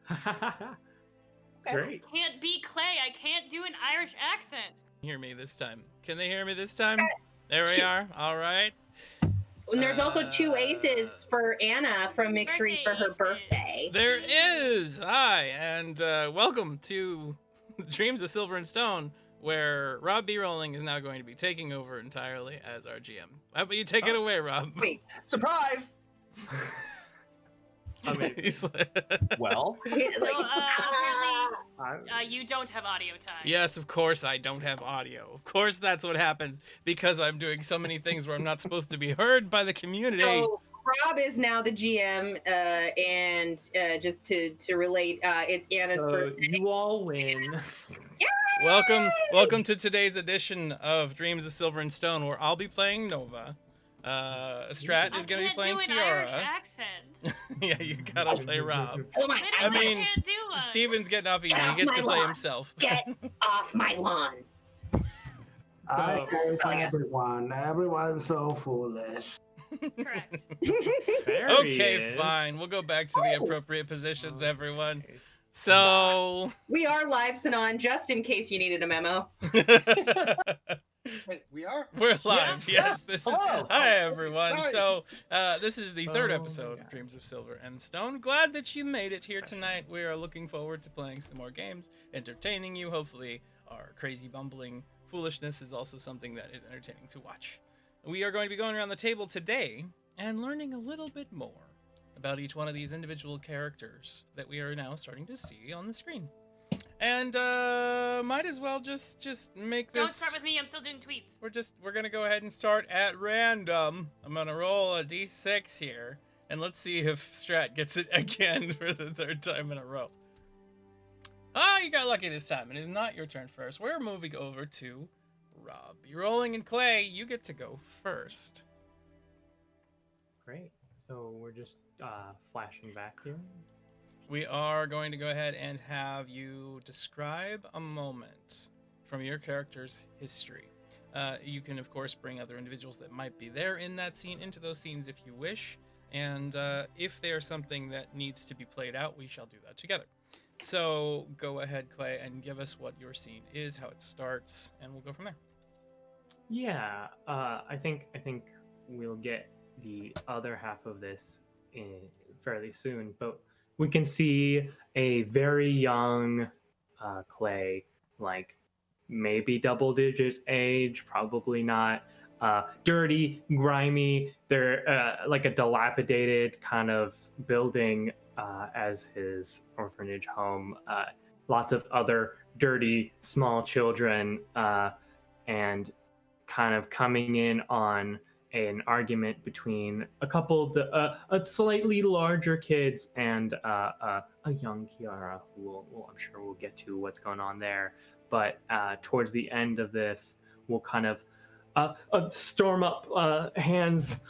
Great. I can't be Clay. I can't do an Irish accent. Hear me this time. Can they hear me this time? There we are. All right. And there's also 2 aces for Anna from McShree for her birthday. There is. Hi, and welcome to Dreams of Silver and Stone, where Rob B. Rolling is now going to be taking over entirely as our GM. How about you take it away, Rob? Wait, surprise! I mean, well, So, apparently, you don't have audio time. Yes, of course I don't have audio. Of course that's what happens, because I'm doing so many things where I'm not supposed to be heard by the community. So Rob is now the GM, and just to relate, it's Anna's birthday. You all win. Welcome to today's edition of Dreams of Silver and Stone, where I'll be playing Nova. Strat is going to be playing I can't do an Kiara. Irish accent. Yeah, you gotta play Rob. Oh my! I mean, can't do one. Steven's getting off easy. Get He off gets my to play lawn. himself. Get off my lawn! I hate yeah. everyone. Everyone's so foolish. Correct. There he Okay, is. fine. We'll go back to the appropriate positions, everyone. So... We are live, Sanan, just in case you needed a memo. Wait, we are? We're live. Yes, this is. Hello. Hi, everyone. Hi. So, this is the third Oh, episode my of Dreams of Silver and Stone. Glad that you made it here tonight. We are looking forward to playing some more games, entertaining you. Hopefully, our crazy, bumbling foolishness is also something that is entertaining to watch. We are going to be going around the table today and learning a little bit more about each one of these individual characters that we are now starting to see on the screen. And might as well just make this. Don't start with me. I'm still doing tweets. We're gonna go ahead and start at random. I'm gonna roll a d6 here, and let's see if Strat gets it again for the third time in a row. Ah, you got lucky this time. It is not your turn first. We're moving over to Rob. You're rolling in Clay. You get to go first. Great. So we're just flashing back here. We are going to go ahead and have you describe a moment from your character's history. You can, of course, bring other individuals that might be there in that scene into those scenes if you wish. And if there's something that needs to be played out, we shall do that together. So go ahead, Clay, and give us what your scene is, how it starts, and we'll go from there. Yeah, I think we'll get the other half of this in fairly soon, but we can see a very young Clay, like maybe double digits age, probably not. Dirty, grimy. They're like a dilapidated kind of building as his orphanage home. Lots of other dirty small children, and kind of coming in on an argument between a couple of slightly larger kids and a young Kiara, who I'm sure we'll get to what's going on there. But towards the end of this, we'll kind of storm up, hands.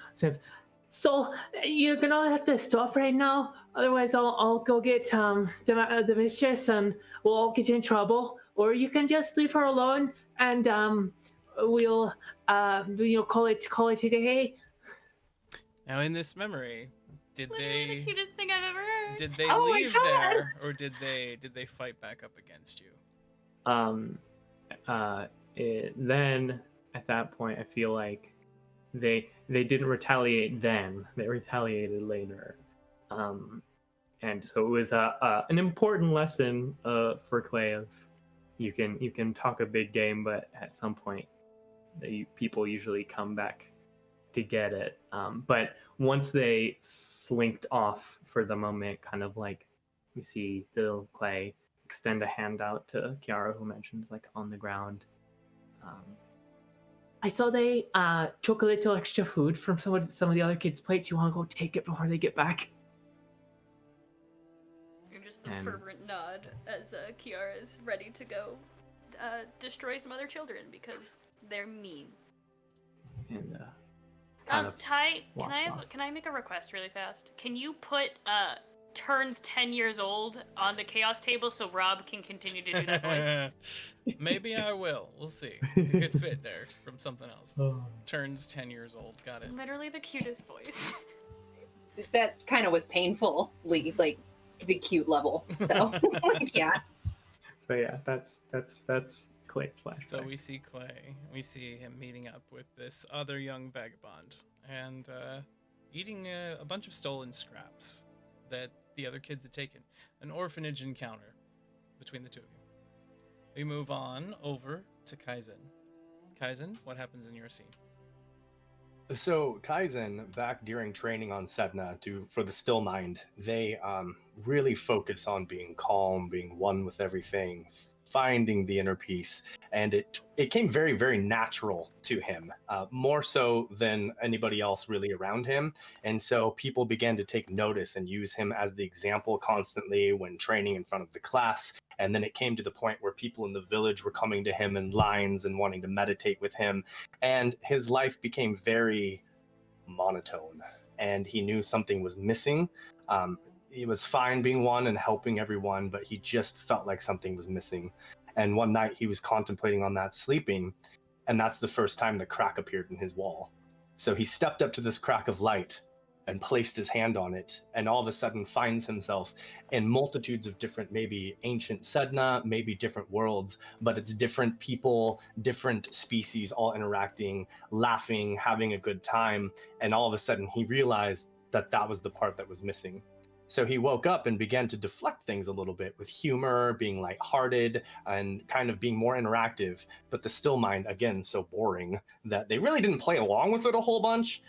So you're gonna have to stop right now, otherwise I'll go get the mistress and we'll all get in trouble. Or you can just leave her alone and we'll call it a day. Now, in this memory, did Literally the cutest thing I've ever heard. Did they Oh my leave God. there, or did they fight back up against you? Then at that point, I feel like they didn't retaliate then. They retaliated later, and so it was an important lesson for Clay of you can talk a big game, but at some point, people usually come back to get it. But once they slinked off for the moment, kind of like we see the little Clay extend a hand out to Kiara, who mentions like on the ground. I saw they took a little extra food from some of the other kids' plates. You want to go take it before they get back? You're just the And- fervent nod as Kiara is ready to go destroy some other children because they're mean. And kind of Ty, walk off. can I make a request really fast? Can you put turns 10 years old on the chaos table so Rob can continue to do that voice? Maybe I will. We'll see. Good fit there from something else. Oh. Turns 10 years old. Got it. Literally the cutest voice. That kind of was painful. Like, the cute level. So yeah. So yeah, that's Clay's flashback. So we see Clay. We see him meeting up with this other young vagabond and eating a bunch of stolen scraps that the other kids had taken. An orphanage encounter between the two of you. We move on over to Kaizen. Kaizen, what happens in your scene? So Kaizen, back during training on Sedna for the Still Mind, they really focus on being calm, being one with everything, finding the inner peace, and it came very, very natural to him, more so than anybody else really around him. And so people began to take notice and use him as the example constantly when training in front of the class. And then it came to the point where people in the village were coming to him in lines and wanting to meditate with him. And his life became very monotone, and he knew something was missing. He was fine being one and helping everyone, but he just felt like something was missing. And one night he was contemplating on that, sleeping, and that's the first time the crack appeared in his wall. So he stepped up to this crack of light and placed his hand on it, and all of a sudden finds himself in multitudes of different, maybe ancient Sedna, maybe different worlds, but it's different people, different species, all interacting, laughing, having a good time. And all of a sudden he realized that that was the part that was missing. So he woke up and began to deflect things a little bit with humor, being lighthearted, and kind of being more interactive. But the Still Mind, again, so boring that they really didn't play along with it a whole bunch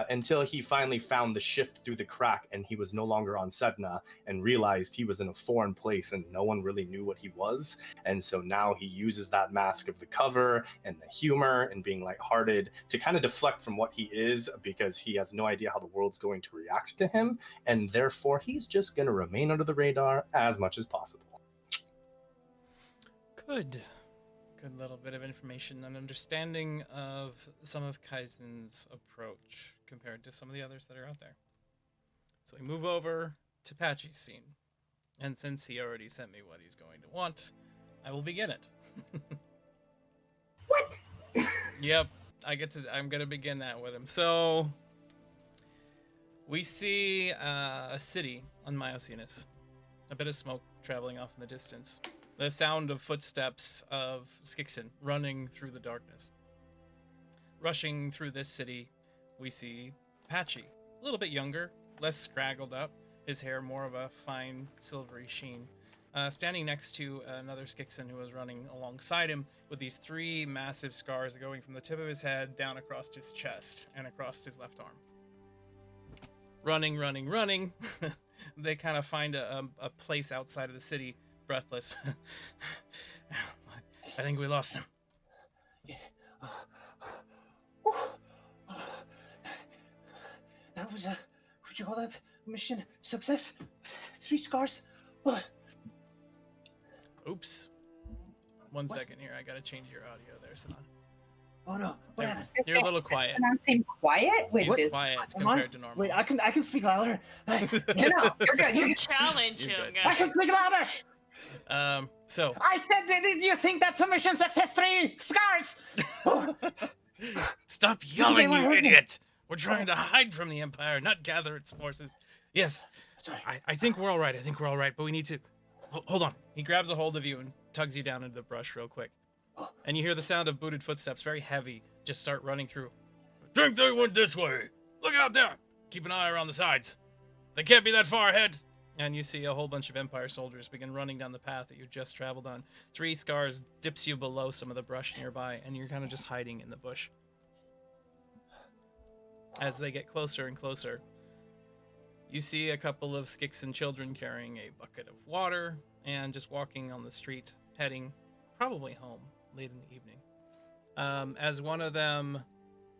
until he finally found the shift through the crack, and he was no longer on Sedna and realized he was in a foreign place and no one really knew what he was. And so now he uses that mask of the cover and the humor and being lighthearted to kind of deflect from what he is, because he has no idea how the world's going to react to him, and therefore he's just going to remain under the radar as much as possible. Good little bit of information and understanding of some of Kaizen's approach compared to some of the others that are out there. So we move over to Patchy's scene. And since he already sent me what he's going to want, I will begin it. What? Yep, I'm going to begin that with him. So we see a city on Miocenis. A bit of smoke traveling off in the distance. The sound of footsteps of Skixon running through the darkness. Rushing through this city, we see Patchy, a little bit younger, less scraggled up, his hair more of a fine silvery sheen, standing next to another Skixon who was running alongside him with these 3 massive scars going from the tip of his head down across his chest and across his left arm. Running. They kind of find a place outside of the city, breathless. I think we lost him. Yeah. That was would you call that mission success? 3 scars? Oops. One second here. I gotta change your audio there, Sanan. Oh no! What There- happened? You're a little quiet. Does not seem quiet, which He's is quiet Am I? compared to normal. Wait, I can speak louder. I no, you're good. You're good. Challenge You're him, good. guys. can speak louder. So I said, did you think that's a mission success? 3 scars. stop yelling, were you hurting. idiot! We're trying to hide from the Empire, not gather its forces. Yes, Sorry. I think we're all right. But we need to. Hold on. He grabs a hold of you and tugs you down into the brush real quick. And you hear the sound of booted footsteps, very heavy, just start running through. I think they went this way. Look out there. Keep an eye around the sides. They can't be that far ahead. And you see a whole bunch of Empire soldiers begin running down the path that you just traveled on. 3 scars dips you below some of the brush nearby, and you're kind of just hiding in the bush. As they get closer and closer, you see a couple of Skixon children carrying a bucket of water and just walking on the street, heading probably home late in the evening. As one of them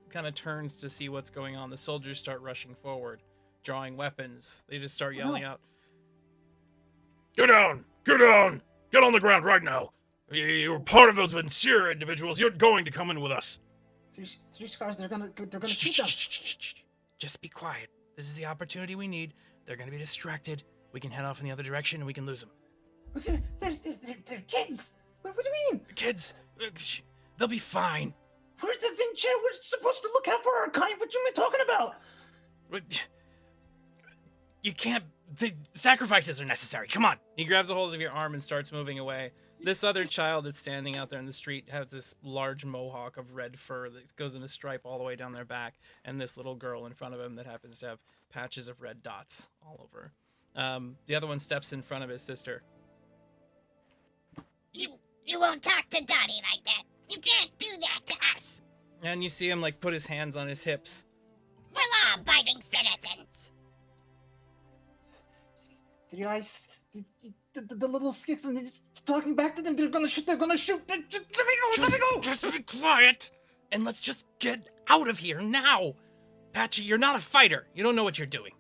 kind of turns to see what's going on, the soldiers start rushing forward, drawing weapons. They just start yelling out, "Get down! Get down! Get on the ground right now! You're part of those Vincere individuals. You're going to come in with us." 3 scars. They're gonna shoot them. Just be quiet. This is the opportunity we need. They're going to be distracted. We can head off in the other direction and we can lose them. They're kids. What do you mean? Kids, they'll be fine. We're the Vincere. We're supposed to look out for our kind. What you talking about? But you can't The sacrifices are necessary. Come on. He grabs a hold of your arm and starts moving away. This other child that's standing out there in the street has this large mohawk of red fur that goes in a stripe all the way down their back, and this little girl in front of him that happens to have patches of red dots all over. The other one steps in front of his sister. You won't talk to Dottie like that. You can't do that to us. And you see him like put his hands on his hips. We're law-abiding citizens. Three Eyes, the little skicks, and he's talking back to them. They're gonna shoot. Let me go. Just be quiet, and let's just get out of here now. Patchy, you're not a fighter. You don't know what you're doing.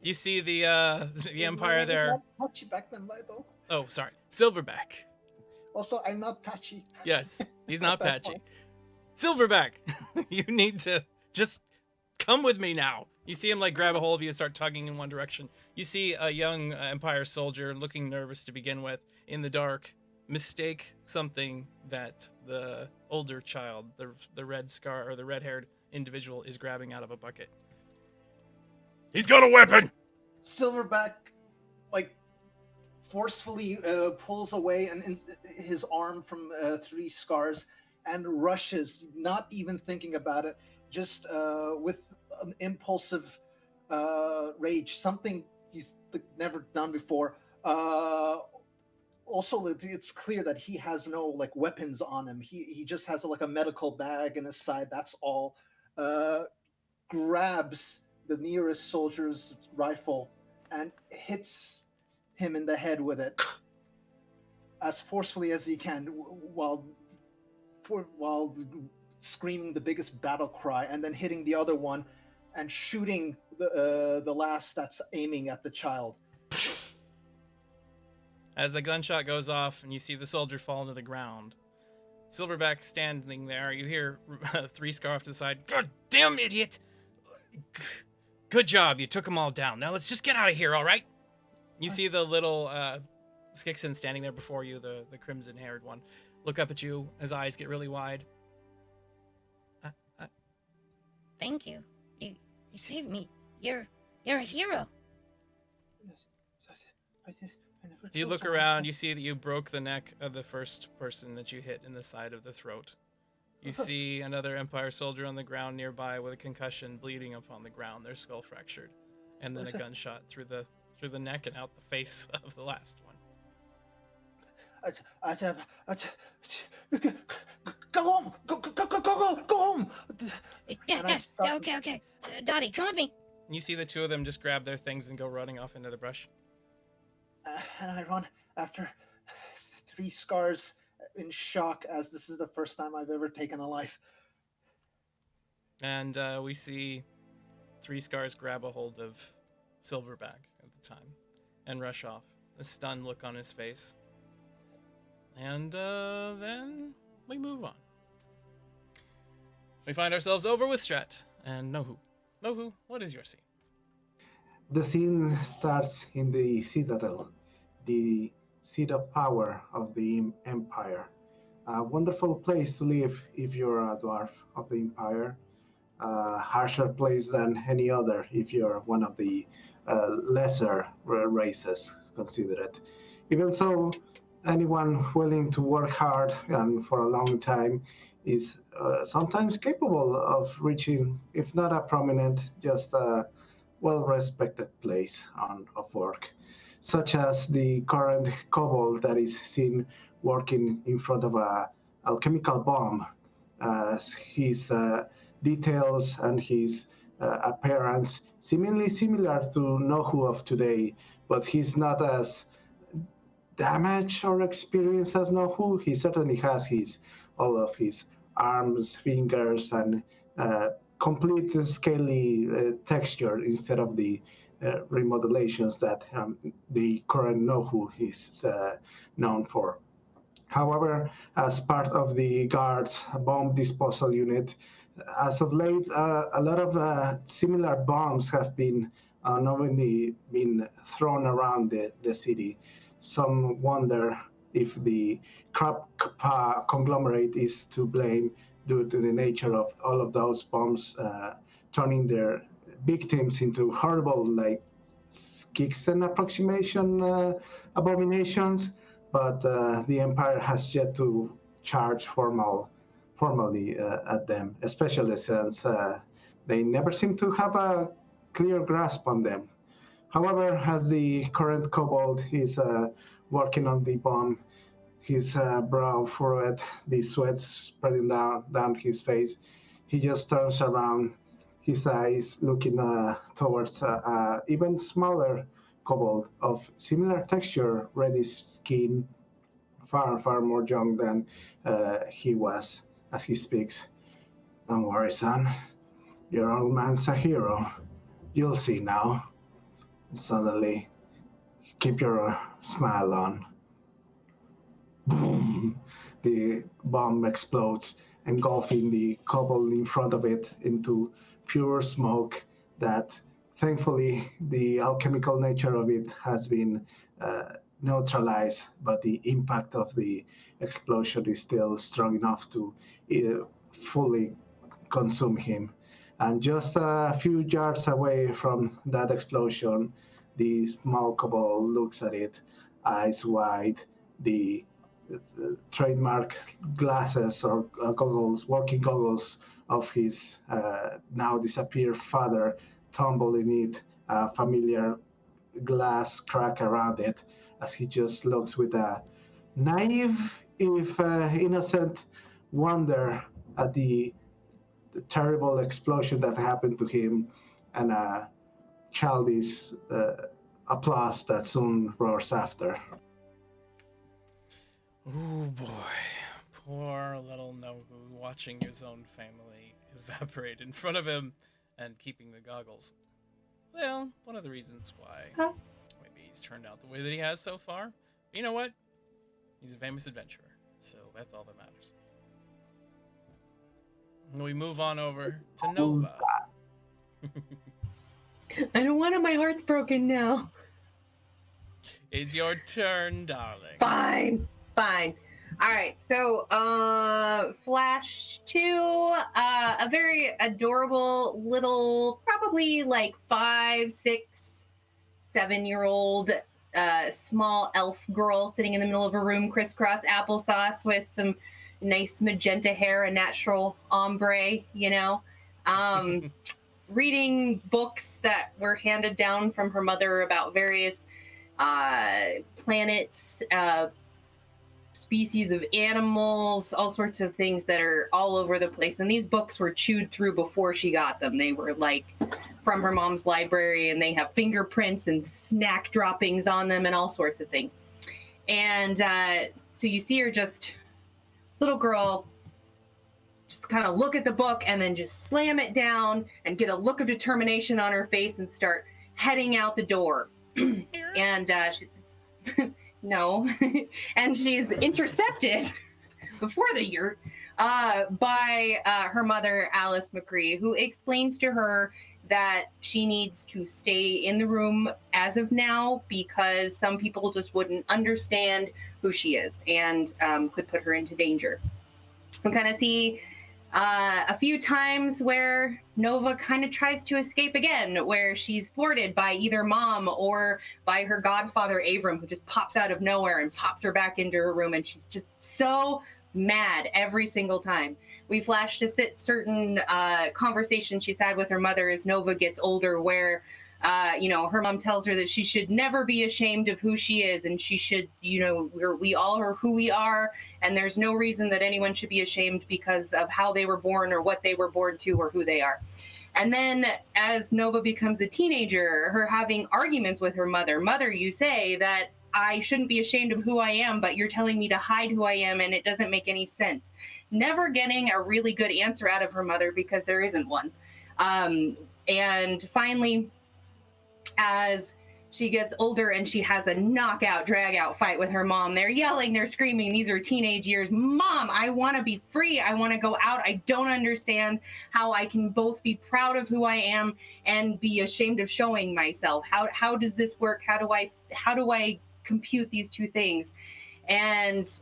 You see the Empire there. Not Patchy back then, though. Oh, sorry, Silverback. Also, I'm not Patchy. Yes, he's not Patchy. Silverback, you need to just come with me now. You see him like grab a hold of you and start tugging in one direction. You see a young Empire soldier looking nervous to begin with in the dark mistake something that the older child, the red scar or the red-haired individual is grabbing out of a bucket. He's got a weapon. Silverback, like, forcefully pulls away his arm from Three Scars and rushes, not even thinking about it, just with an impulsive rage, something he's never done before. Also, it's clear that he has no like weapons on him. He just has like a medical bag in his side. That's all. Grabs the nearest soldier's rifle and hits him in the head with it as forcefully as he can, while screaming the biggest battle cry, and then hitting the other one and shooting the last that's aiming at the child. As the gunshot goes off and you see the soldier fall into the ground, Silverback standing there, you hear Three Scar off to the side. God damn idiot! Good job, you took them all down. Now let's just get out of here, all right? You see the little Skixon standing there before you, the crimson-haired one. Look up at you, his eyes get really wide. Thank you. You saved me. You're a hero. You look around, you see that you broke the neck of the first person that you hit in the side of the throat. You see another Empire soldier on the ground nearby with a concussion, bleeding upon the ground, their skull fractured. And then a gunshot through the neck and out the face of the last one. Go home! Go home! Yeah, okay. Dottie, come with me. You see the two of them just grab their things and go running off into the brush. And I run after Three Scars in shock, as this is the first time I've ever taken a life. And we see Three Scars grab a hold of Silverback at the time and rush off, a stunned look on his face. And then we move on. We find ourselves over with Strat and Nohu. Nohu, what is your scene? The scene starts in the Citadel, the seat of power of the Empire. A wonderful place to live if you're a dwarf of the Empire. A harsher place than any other if you're one of the lesser races considered. Even so, anyone willing to work hard and for a long time is sometimes capable of reaching, if not a prominent, just a well-respected place of work, such as the current kobold that is seen working in front of a alchemical bomb. His details and his appearance seemingly similar to Nohu of today, but he's not as damaged or experienced as Nohu. He certainly has all of his arms, fingers, and complete scaly texture instead of the remodelations that the current Nohu is known for. However, as part of the Guard's bomb disposal unit, as of late, a lot of similar bombs have been unknowingly been thrown around the city. Some wonder if the crab conglomerate is to blame due to the nature of all of those bombs turning their victims into horrible like kicks and approximation abominations, but the Empire has yet to charge formally at them, especially since they never seem to have a clear grasp on them. However, as the current kobold is working on the bomb, his brow furrowed, the sweat spreading down his face, he just turns around, his eyes looking towards even smaller kobold of similar texture, reddish skin, far more young than he was as he speaks. Don't worry, son. Your old man's a hero. You'll see now. Suddenly, keep your smile on. Boom! The bomb explodes, engulfing the kobold in front of it into pure smoke that, thankfully, the alchemical nature of it has been neutralized, but the impact of the explosion is still strong enough to fully consume him. And just a few yards away from that explosion, the small kobold looks at it, eyes wide, the trademark glasses or goggles, working goggles of his now disappeared father tumble in it, a familiar glass crack around it, as he just looks with a naive, if innocent, wonder at the terrible explosion that happened to him and a childish applause that soon roars after. Oh boy, poor little Nobu watching his own family evaporate in front of him and keeping the goggles. Well, one of the reasons why maybe he's turned out the way that he has so far. But you know what? He's a famous adventurer, so that's all that matters. And we move on over to Nova. I don't want it. My heart's broken now. It's your turn, darling. Fine. All right. So, flash to a very adorable little, probably like 5, 6, 7-year-old small elf girl sitting in the middle of a room, crisscross applesauce with some nice magenta hair, a natural ombre, reading books that were handed down from her mother about various planets, species of animals, all sorts of things that are all over the place. And these books were chewed through before she got them. They were like from her mom's library, and they have fingerprints and snack droppings on them and all sorts of things. And so you see her just, this little girl, just kind of look at the book and then just slam it down and get a look of determination on her face and start heading out the door. And she's no, and she's intercepted before the yurt by her mother, Alice McCree, who explains to her that she needs to stay in the room as of now because some people just wouldn't understand who she is and could put her into danger. We kind of see a few times where Nova kind of tries to escape again, where she's thwarted by either mom or by her godfather, Avram, who just pops out of nowhere and pops her back into her room. And she's just so mad every single time. We flash to certain conversations she's had with her mother as Nova gets older, where her mom tells her that she should never be ashamed of who she is, and she should, we all are who we are, and there's no reason that anyone should be ashamed because of how they were born or what they were born to or who they are. And then as Nova becomes a teenager, her having arguments with her mother. Mother, you say that I shouldn't be ashamed of who I am, but you're telling me to hide who I am, and it doesn't make any sense. Never getting a really good answer out of her mother because there isn't one. And finally, as she gets older and she has a knockout, drag-out fight with her mom, they're yelling, they're screaming. These are teenage years. Mom, I want to be free. I want to go out. I don't understand how I can both be proud of who I am and be ashamed of showing myself. How does this work? How do I compute these two things? And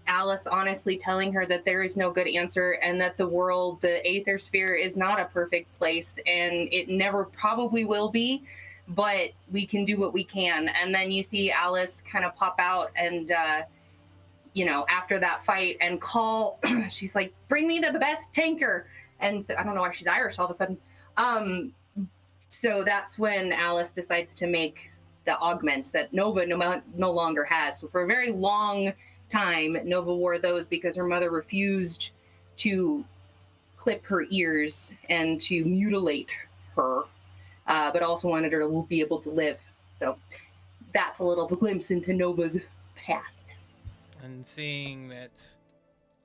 Alice honestly telling her that there is no good answer and that the world, the Aether sphere, is not a perfect place and it never probably will be, but we can do what we can. And then you see Alice kind of pop out and, after that fight and call, she's like, bring me the best tanker. And so, I don't know why she's Irish all of a sudden. So that's when Alice decides to make the augments that Nova no longer has. So for a very long time, Nova wore those because her mother refused to clip her ears and to mutilate her, but also wanted her to be able to live. So that's a little glimpse into Nova's past. And seeing that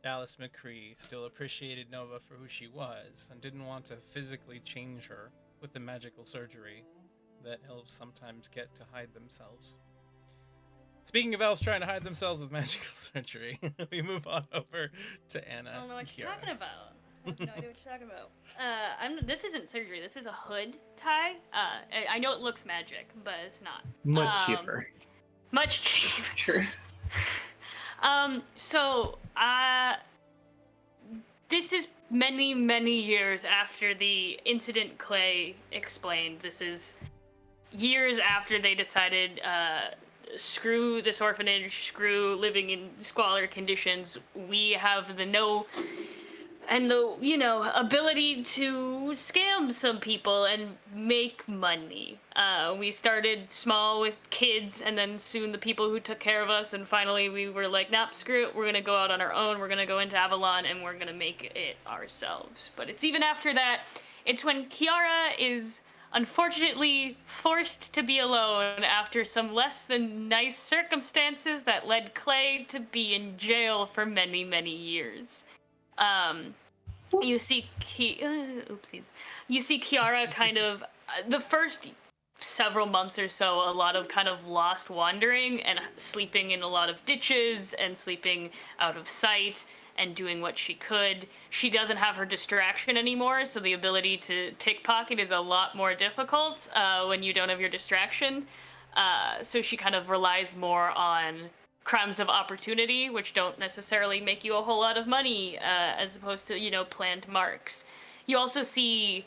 Alice McCree still appreciated Nova for who she was and didn't want to physically change her with the magical surgery that elves sometimes get to hide themselves. Speaking of elves trying to hide themselves with magical surgery, we move on over to Anna. I don't know what you're talking about. I have no idea what you're talking about. This isn't surgery. This is a hood tie. I know it looks magic, but it's not. Much cheaper. Much cheaper. Sure. This is many, many years after the incident Clay explained. This is years after they decided, screw this orphanage, screw living in squalor conditions. We have the ability to scam some people and make money. We started small with kids, and then soon the people who took care of us, and finally we were like, nah, screw it, we're gonna go out on our own, we're gonna go into Avalon, and we're gonna make it ourselves. But it's even after that, it's when Kiara is unfortunately forced to be alone after some less than nice circumstances that led Clay to be in jail for many, many years. You see You see Kiara kind of the first several months or so, a lot of kind of lost wandering and sleeping in a lot of ditches and sleeping out of sight and doing what she could. She doesn't have her distraction anymore, so the ability to pickpocket is a lot more difficult when you don't have your distraction. So she kind of relies more on crimes of opportunity, which don't necessarily make you a whole lot of money, as opposed to, planned marks. You also see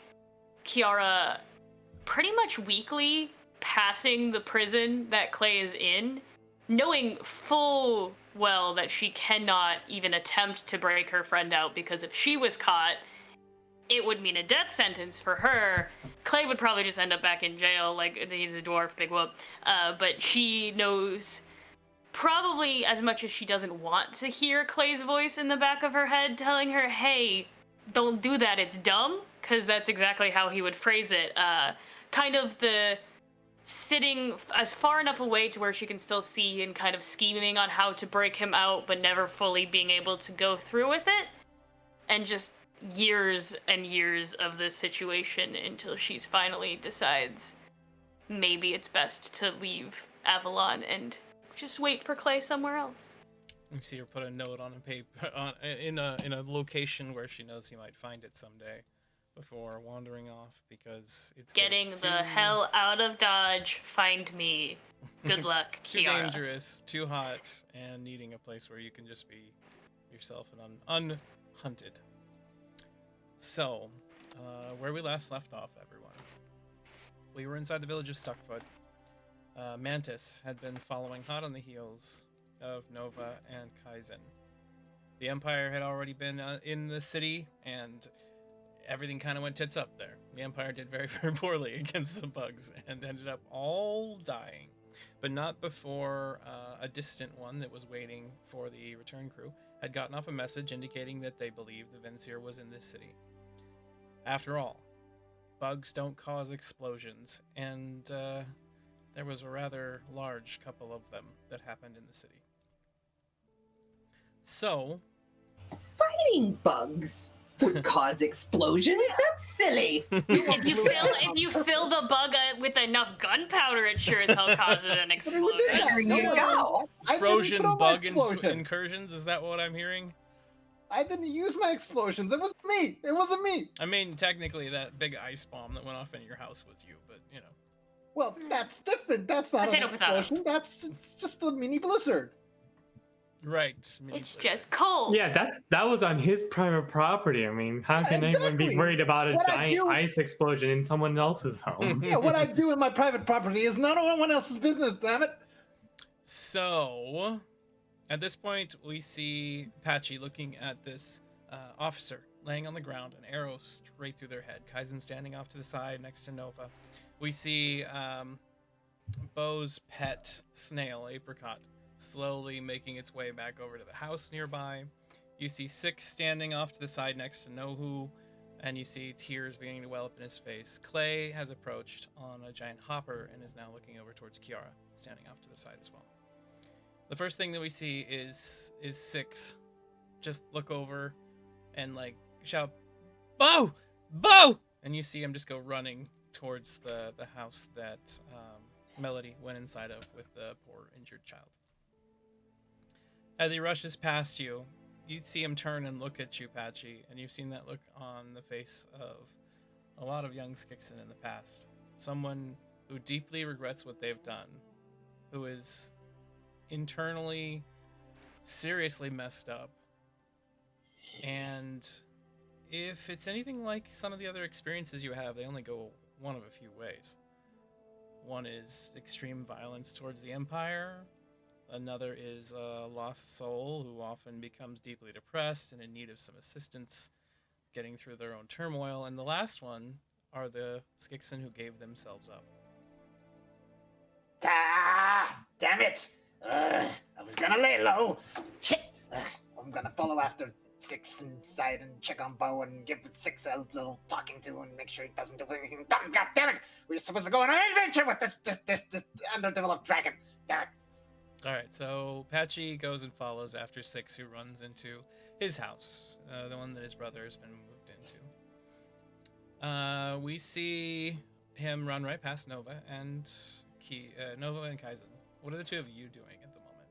Kiara pretty much weekly passing the prison that Clay is in, knowing full well that she cannot even attempt to break her friend out, because if she was caught, it would mean a death sentence for her. Clay would probably just end up back in jail, like, he's a dwarf, big whoop. But she knows, probably as much as she doesn't want to hear Clay's voice in the back of her head telling her, hey, don't do that, it's dumb, because that's exactly how he would phrase it. Kind of the sitting as far enough away to where she can still see and kind of scheming on how to break him out, but never fully being able to go through with it. And just years and years of this situation until she's finally decides maybe it's best to leave Avalon and just wait for Clay somewhere else. You see her put a note on a paper in a location where she knows he might find it someday before wandering off, because it's getting the hell out of Dodge. Find me. Good luck, too Kiara. dangerous, too hot, and needing a place where you can just be yourself and unhunted. So, where we last left off, everyone, we were inside the village of Stuckfoot. Mantis had been following hot on the heels of Nova and Kaizen. The Empire had already been in the city, and everything kind of went tits up there. The Empire did very, very poorly against the bugs and ended up all dying. But not before a distant one that was waiting for the return crew had gotten off a message indicating that they believed the Vincier was in this city. After all, bugs don't cause explosions, and there was a rather large couple of them that happened in the city. So, Fighting bugs would cause explosions? That's silly. If you fill the bug with enough gunpowder, it sure as hell causes an explosion. There you go. explosion throw my bug explosion. incursions, is that what I'm hearing? I didn't use my explosions. It wasn't me. It wasn't me. I mean, technically, that big ice bomb that went off in your house was you, but, Well, that's different. That's not Potato, an explosion. That's it's just a mini blizzard. Right. mini It's blizzard. just cold. Yeah, that was on his private property. I mean, how can anyone be Exactly. worried about a What I giant do- ice explosion in someone else's home? Yeah, what I do in my private property is not anyone else's business, damn it. So, at this point, we see Patchy looking at this officer laying on the ground, an arrow straight through their head. Kaizen standing off to the side next to Nova. We see Bo's pet snail, Apricot, slowly making its way back over to the house nearby. You see Six standing off to the side next to Nohu, and you see tears beginning to well up in his face. Clay has approached on a giant hopper and is now looking over towards Kiara, standing off to the side as well. The first thing that we see is Six just look over and like shout, "Bo! Bo!" And you see him just go running towards the house that Melody went inside of with the poor injured child. As he rushes past you, you see him turn and look at you, Patchy, and you've seen that look on the face of a lot of young Skixen in the past. Someone who deeply regrets what they've done, who is internally seriously messed up. And if it's anything like some of the other experiences you have, they only go one of a few ways. One is extreme violence towards the Empire. Another is a lost soul who often becomes deeply depressed and in need of some assistance getting through their own turmoil. And the last one are the Skixen who gave themselves up. Ah, damn it! I was gonna lay low. Shit! I'm gonna follow after Six inside and check on Bo and give Six a little talking to and make sure he doesn't do anything dumb. God damn it! We were supposed to go on an adventure with this underdeveloped dragon. Damn it! All right, so Patchy goes and follows after Six, who runs into his house, the one that his brother has been moved into. We see him run right past Nova and Nova and Kaizen. What are the two of you doing at the moment?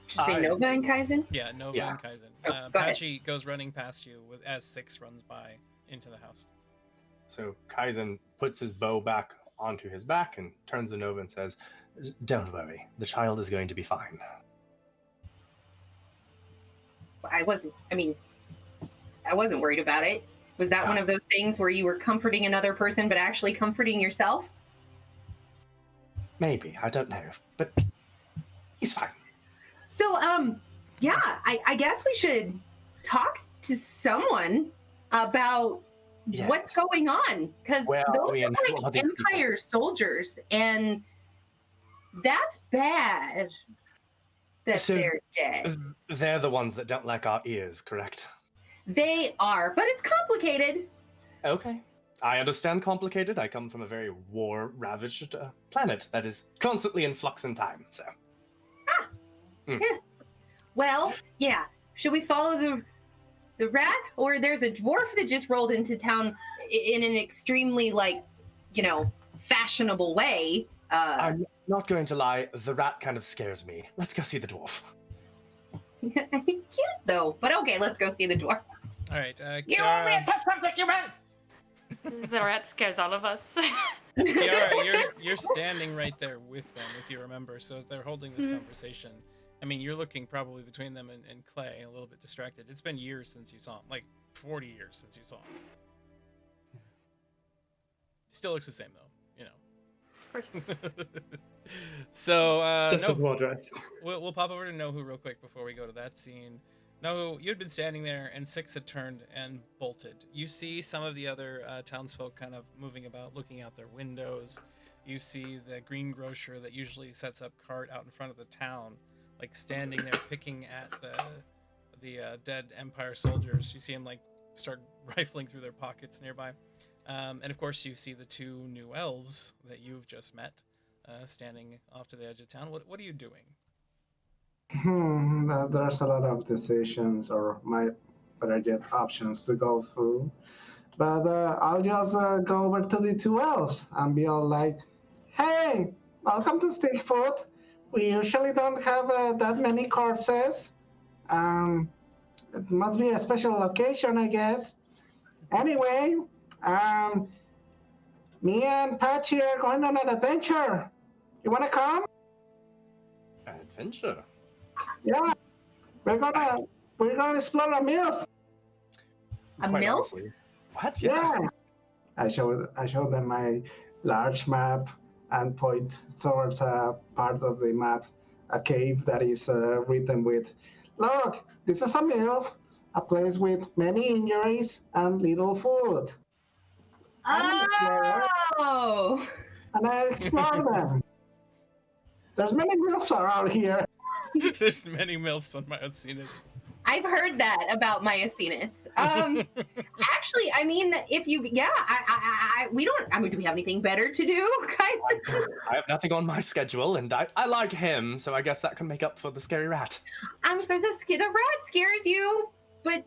Did you say Nova and Kaizen? Yeah, Nova and Kaizen. Oh, go ahead. Patchy goes running past you as Six runs by into the house. So Kaizen puts his bow back onto his back and turns to Nova and says, "Don't worry, the child is going to be fine." I wasn't worried about it. Was that one of those things where you were comforting another person but actually comforting yourself? Maybe, I don't know, but he's fine. So, yeah, I guess we should talk to someone about what's going on, because those are like Empire soldiers, and that's bad that they're dead. They're the ones that don't like our ears, correct? They are, but it's complicated. Okay. I understand complicated. I come from a very war-ravaged planet that is constantly in flux in time, so... Yeah. Well, yeah. Should we follow the rat? Or there's a dwarf that just rolled into town in an extremely, fashionable way. I'm not going to lie, the rat kind of scares me. Let's go see the dwarf. He's cute, though. But okay, let's go see the dwarf. All right, You owe me a test subject, you man! The rat scares all of us. Kiara, you're standing right there with them, if you remember. So as they're holding this conversation, I mean, you're looking probably between them and Clay, a little bit distracted. It's been years since you saw him, like 40 years since you saw him. Still looks the same, though, you know. Of course. So, Just as well dressed. We'll pop over to Nohu real quick before we go to that scene. Nohu, you'd been standing there, and Six had turned and bolted. You see some of the other townsfolk kind of moving about, looking out their windows. You see the greengrocer that usually sets up cart out in front of the town, like standing there picking at the dead Empire soldiers. You see him like start rifling through their pockets nearby. And of course you see the two new elves that you've just met standing off to the edge of town. What are you doing? There's a lot of decisions, or better yet, options to go through. But I'll just go over to the two elves and be all like, "Hey, welcome to Stuckfoot. We usually don't have that many corpses. It must be a special occasion, I guess. Anyway, me and Patchy are going on an adventure. You want to come?" adventure. Yeah, we're gonna explore a MILF. A Quite MILF? honestly. What? Yeah. I showed them my large map and point towards a part of the map, a cave that is written with, "Look, this is a MILF, a place with many injuries and little food." I'm an explorer, Oh! and I explore them. There's many MILFs around here. There's many MILFs on Miocenis. I've heard that about Miocenis. Actually, I mean, if you, yeah, we don't, I mean, do we have anything better to do, guys? I have nothing on my schedule, and I like him, so I guess that can make up for the scary rat. So the rat scares you, but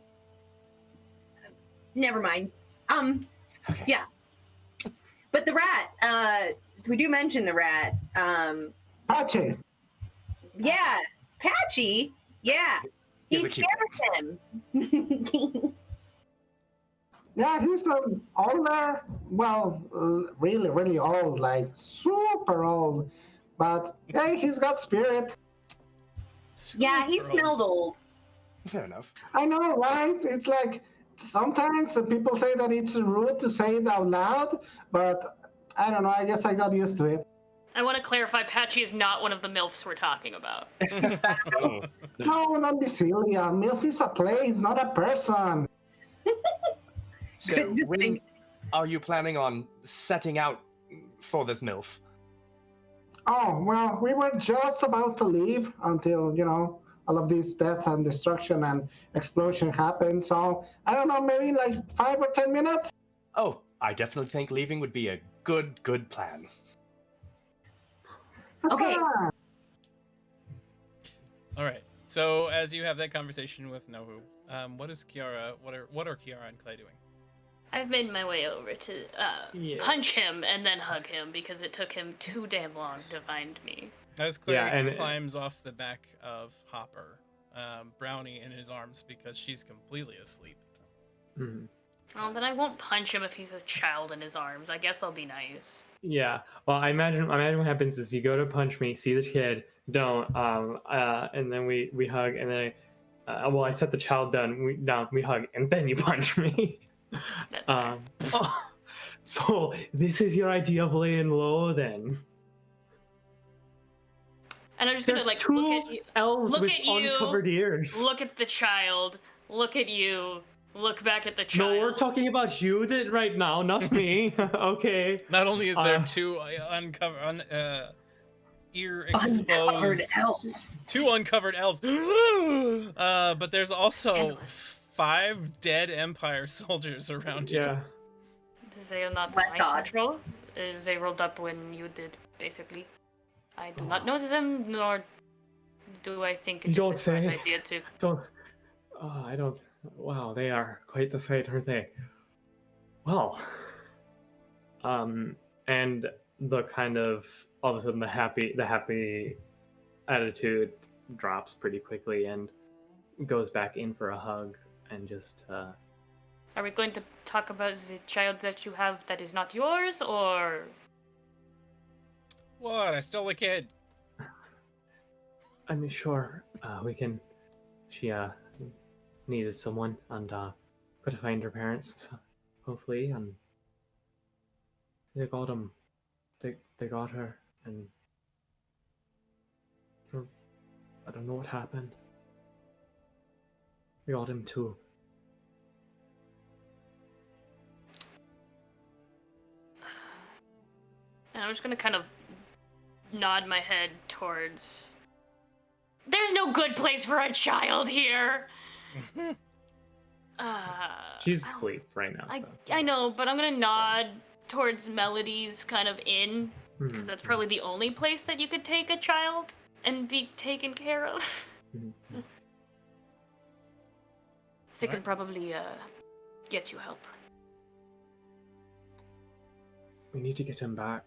never mind. Okay. Yeah. But the rat, we do mention the rat. Patchy. Yeah, Patchy. Yeah, He's he a cute scares him. Yeah, he's older. Well, really, really old, like super old. But hey, he's got spirit. Yeah, he Super smelled old. Fair enough. I know, right? It's like sometimes people say that it's rude to say it out loud, but I don't know. I guess I got used to it. I want to clarify, Patchy is not one of the MILFs we're talking about. Oh. No, don't be silly. A MILF is a place, not a person. So Good when distinction. are you planning on setting out for this MILF? Oh, well, we were just about to leave until, all of this death and destruction and explosion happened. So, I don't know, maybe like 5 or 10 minutes? Oh, I definitely think leaving would be a good plan. Okay. Huzzah! All right. So as you have that conversation with Nohu, what is Kiara? What are Kiara and Clay doing? I've made my way over to Yeah. punch him and then hug him because it took him too damn long to find me. As Clay Yeah, and- climbs off the back of Hopper, Brownie in his arms because she's completely asleep. Mhm. Well, then I won't punch him if he's a child in his arms. I guess I'll be nice. Yeah. Well, I imagine what happens is you go to punch me, see the kid, don't, and then we hug, and then I set the child down, we hug, and then you punch me. That's fair. So this is your idea of laying low, then? And I'm just There's gonna like two look at you. elves Look with at you. uncovered ears. Look at the child. Look at you. Look back at the child. No, we're talking about you right now, not me. Okay. Not only is there Uh, two uncovered, ear Uncovered exposed, elves. two uncovered elves, but there's also 5 dead Empire soldiers around you. Yeah. They are not West my side. control. They rolled up when you did, basically. I do not notice them, nor do I think You it don't is a smart say. idea to. Don't. Oh, I don't. Wow, they are quite the sight, aren't they? Well. And the kind of all of a sudden the happy attitude drops pretty quickly and goes back in for a hug and just. Are we going to talk about the child that you have that is not yours, or? What? I stole a kid. I mean, sure. We can. She needed someone and got to find her parents, hopefully, and they got him. They got her, and I don't know what happened. We got him too. And I'm just gonna kind of nod my head towards. There's no good place for a child here. She's asleep right now. I know, but I'm gonna nod towards Melody's kind of inn, because that's probably the only place that you could take a child and be taken care of. So it can probably get you help. We need to get him back.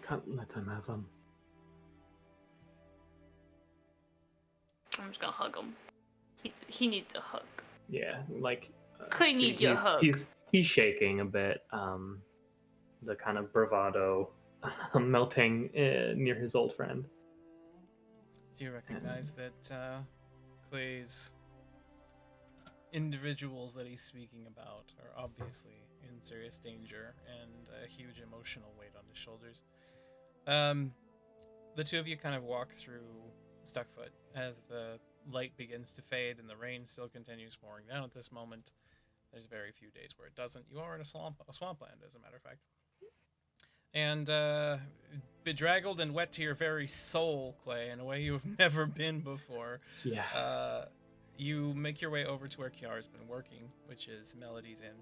Can't let him have him. I'm just gonna hug him. He needs a hug. Yeah, like. Could need your hug. He's shaking a bit. The kind of bravado melting near his old friend. So you recognize that Clay's individuals that he's speaking about are obviously in serious danger and a huge emotional weight on his shoulders. The two of you kind of walk through Stuckfoot as the light begins to fade and the rain still continues pouring down at this moment. There's very few days where it doesn't. You are in a swampland, as a matter of fact. And bedraggled and wet to your very soul, Clay, in a way you have never been before. Yeah. You make your way over to where Kiara's been working, which is Melody's Inn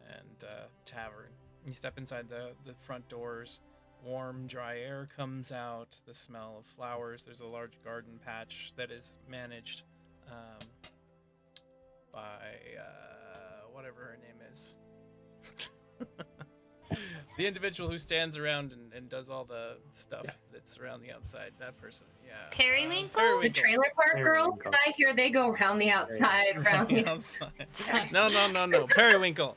and Tavern. You step inside the front doors. Warm, dry air comes out. The smell of flowers. There's a large garden patch that is managed by whatever her name is. The individual who stands around and does all the stuff that's around the outside. That person, yeah. Periwinkle? The trailer park girl? Because I hear they go around the outside. Around the outside. No. Periwinkle.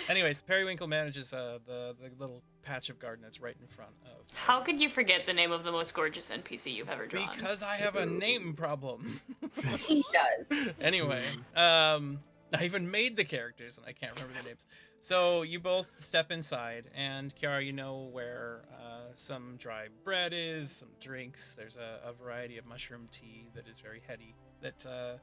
Anyways, Periwinkle manages the little patch of garden that's right in front of. How could you forget the name of the most gorgeous NPC you've ever drawn? Because I have a name problem. He does. Anyway, I even made the characters and I can't remember their names. So you both step inside, and Kiara, you know where some dry bread is, some drinks. There's a variety of mushroom tea that is very heady. That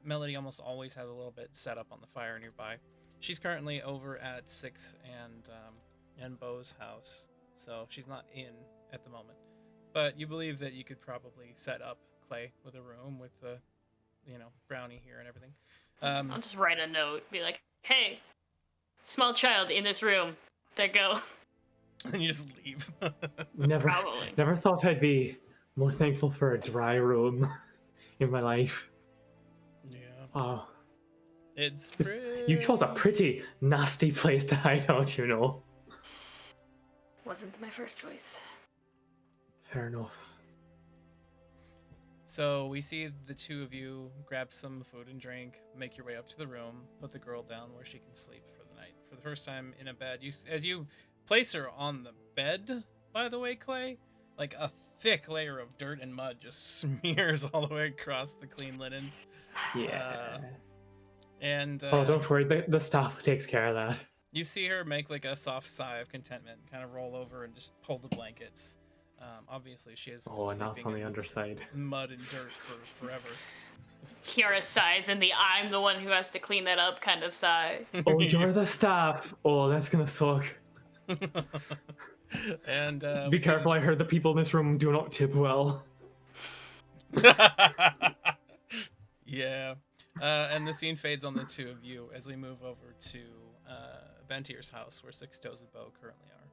Melody almost always has a little bit set up on the fire nearby. She's currently over at Six and Bo's house, so she's not in at the moment. But you believe that you could probably set up Clay with a room with the, brownie here and everything. I'll just write a note, be like, hey, small child in this room. There you go. And you just leave. Never thought I'd be more thankful for a dry room in my life. Yeah. Oh. It's pretty... You chose a pretty nasty place to hide out, you know. Wasn't my first choice. Fair enough. So we see the two of you grab some food and drink, make your way up to the room, put the girl down where she can sleep for the night. For the first time in a bed, as you place her on the bed, by the way, Clay, like a thick layer of dirt and mud just smears all the way across the clean linens. Yeah. Oh, don't worry, the staff takes care of that. You see her make like a soft sigh of contentment, kind of roll over and just pull the blankets. Obviously, she has been and that's on the underside. Mud and dirt for forever. Kiara sighs in the I'm the one who has to clean that up kind of sigh. Oh, you're the staff. Oh, that's gonna suck. And be careful. I heard the people in this room do not tip well. Yeah. And the scene fades on the two of you as we move over to Bentir's house, where Six Toes and Bo currently are.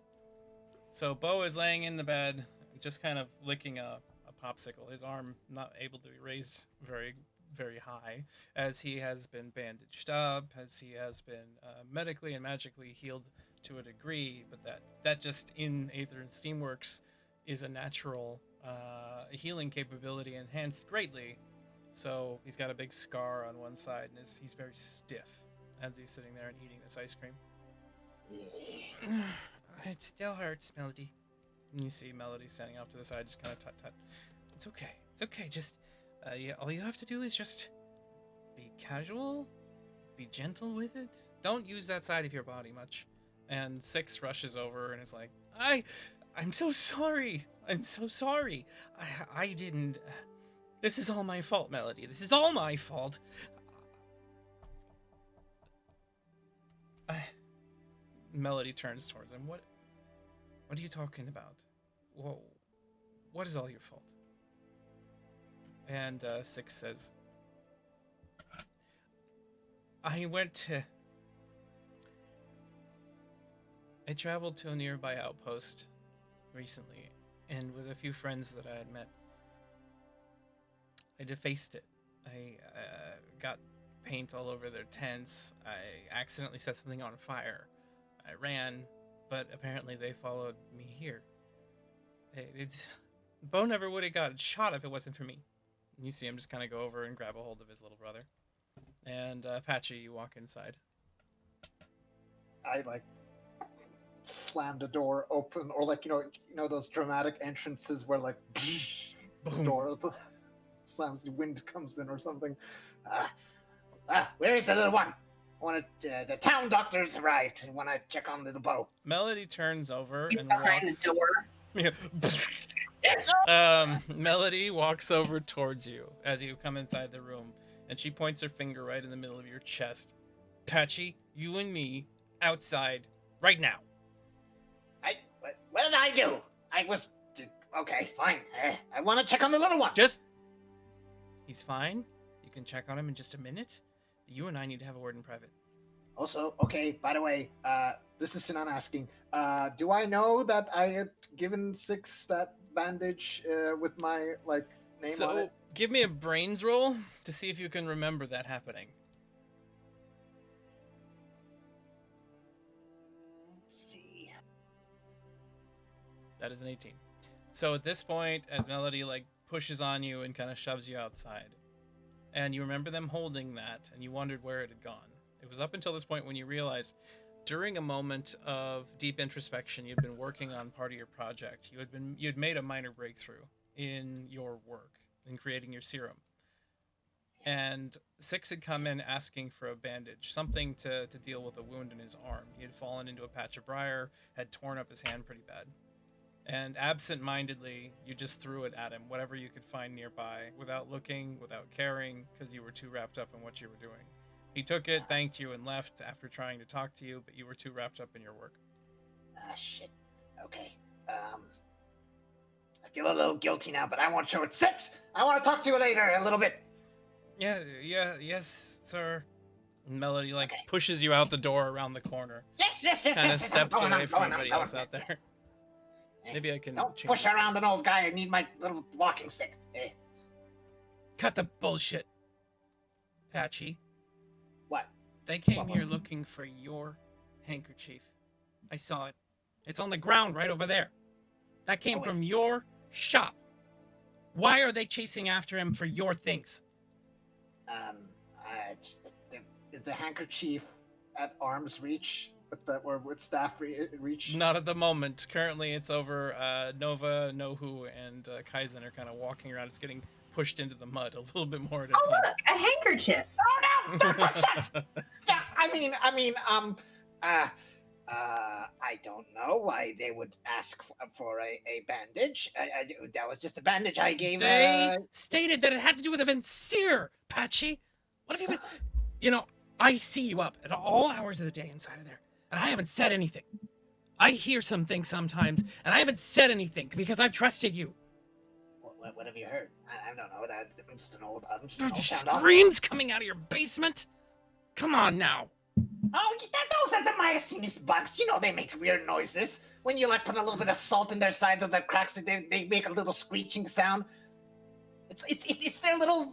So Bo is laying in the bed, just kind of licking a popsicle. His arm not able to be raised very, very high, as he has been bandaged up, as he has been medically and magically healed to a degree, but that just in Aether and Steamworks is a natural healing capability enhanced greatly. So he's got a big scar on one side, and he's very stiff as he's sitting there and eating this ice cream. It still hurts, Melody. And you see Melody standing off to the side, just kind of tut-tut. It's okay. Just, all you have to do is just be casual, be gentle with it. Don't use that side of your body much. And Six rushes over and is like, I'm so sorry. I'm so sorry. I didn't... This is all my fault, Melody. This is all my fault. Melody turns towards him. What are you talking about? Whoa. What is all your fault? And Six says, I traveled to a nearby outpost recently, and with a few friends that I had met, I defaced it. I got paint all over their tents. I accidentally set something on fire. I ran, but apparently they followed me here. Bo never would have got shot if it wasn't for me. You see him just kind of go over and grab a hold of his little brother. And Patchy, you walk inside. I slam the door open, or like you know those dramatic entrances where like the door slams, the wind comes in or something. Where is the little one? The town doctor's arrived. I want to check on little Bo. Melody turns over He's and behind walks. the door. Melody walks over towards you as you come inside the room, and she points her finger right in the middle of your chest. Patchy, you and me, outside, right now. What did I do? I was... Okay, fine. I want to check on the little one. He's fine. You can check on him in just a minute. You and I need to have a word in private. Also, okay, by the way, this is Sinan asking, do I know that I had given Six that bandage with my, like, name on it? Give me a brains roll to see if you can remember that happening. Let's see. That is an 18. So at this point, as Melody, like, pushes on you and kind of shoves you outside, and you remember them holding that, and you wondered where it had gone. It was up until this point when you realized, during a moment of deep introspection, you'd been working on part of your project. You'd made a minor breakthrough in your work, in creating your serum. And Six had come in asking for a bandage, something to deal with a wound in his arm. He had fallen into a patch of briar, had torn up his hand pretty bad. And absent-mindedly, you just threw it at him, whatever you could find nearby, without looking, without caring, because you were too wrapped up in what you were doing. He took it, thanked you, and left after trying to talk to you, but you were too wrapped up in your work. Shit. Okay. I feel a little guilty now, but I won't show it. Six! I want to talk to you later, a little bit. Yes, sir. And Melody, pushes you out the door around the corner. Yes. Kind of steps away from everybody else out there. Maybe I can... Don't push around an old guy. I need my little walking stick. Cut the bullshit. Patchy. What? They came here looking for your handkerchief. I saw it. It's on the ground right over there. That came from your shop. Why are they chasing after him for your things? Is the handkerchief at arm's reach? With staff reach? Not at the moment. Currently, it's over. Nova, Nohu, and Kaizen are kind of walking around. It's getting pushed into the mud a little bit more at a time. Oh, look, a handkerchief. Oh no! Don't touch that! Yeah, I don't know why they would ask for a bandage. That was just a bandage I gave. They stated that it had to do with a Vincere, Patchy. What have you been... I see you up at all hours of the day inside of there, and I haven't said anything. I hear some things sometimes, and I haven't said anything because I've trusted you. What have you heard? I don't know. I'm just an old screams coming out of your basement? Come on now. Oh, those are the Miocenis bugs. They make weird noises. When you put a little bit of salt in their sides of their cracks, they make a little screeching sound. It's their little...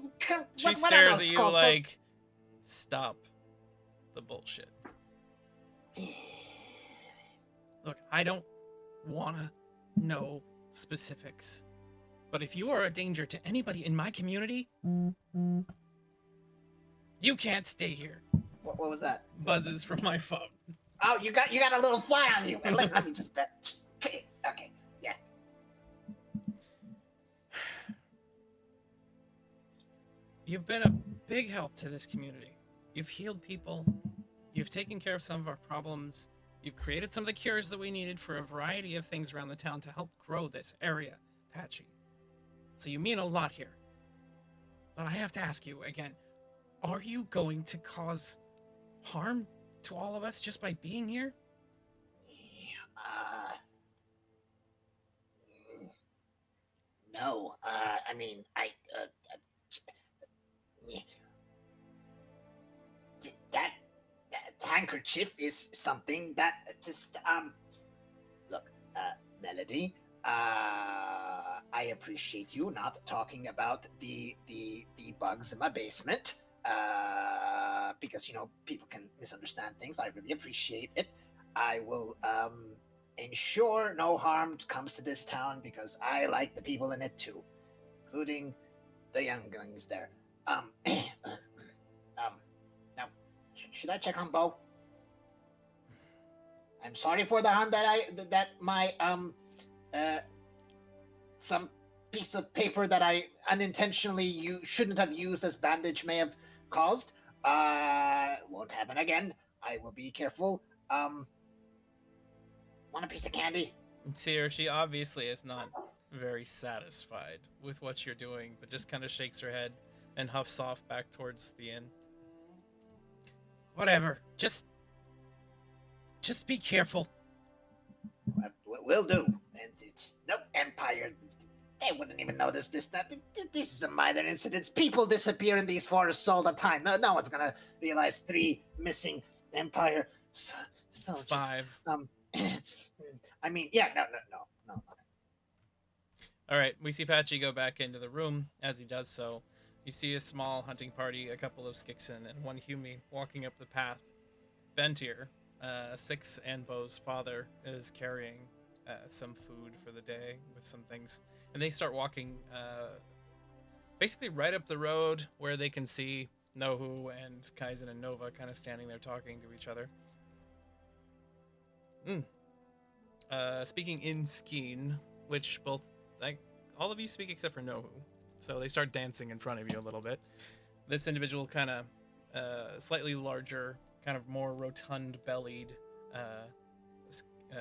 She stares at you like, stop the bullshit. Look, I don't wanna know specifics, but if you are a danger to anybody in my community, you can't stay here. What was that? Buzzes from my phone. Oh, you got a little fly on you. Let me just... okay, yeah. You've been a big help to this community. You've healed people. You've taken care of some of our problems. You've created some of the cures that we needed for a variety of things around the town to help grow this area, Patchy. So you mean a lot here. But I have to ask you again, are you going to cause harm to all of us just by being here? No. That handkerchief is something that just look, Melody, I appreciate you not talking about the bugs in my basement, because people can misunderstand things. I really appreciate it. I will ensure no harm comes to this town because I like the people in it too, including the younglings there. Now, should I check on Bo? I'm sorry for the harm that my some piece of paper that I unintentionally shouldn't have used as bandage may have caused. Won't happen again. I will be careful. Want a piece of candy? See her, she obviously is not very satisfied with what you're doing, but just kind of shakes her head and huffs off back towards the inn. Whatever. Just be careful. Will do. And it's no Empire. They wouldn't even notice this. This is a minor incident. People disappear in these forests all the time. No one's gonna realize 3 missing Empire soldiers. 5. I mean, yeah, no. All right, we see Patchy go back into the room. As he does so, you see a small hunting party, a couple of Skixen, and one Humi walking up the path. Ventir, Six and Bo's father, is carrying some food for the day with some things. And they start walking basically right up the road where they can see Nohu and Kaizen and Nova kind of standing there talking to each other. Speaking in Skeen, which all of you speak except for Nohu. So they start dancing in front of you a little bit. This individual kind of slightly larger, kind of more rotund-bellied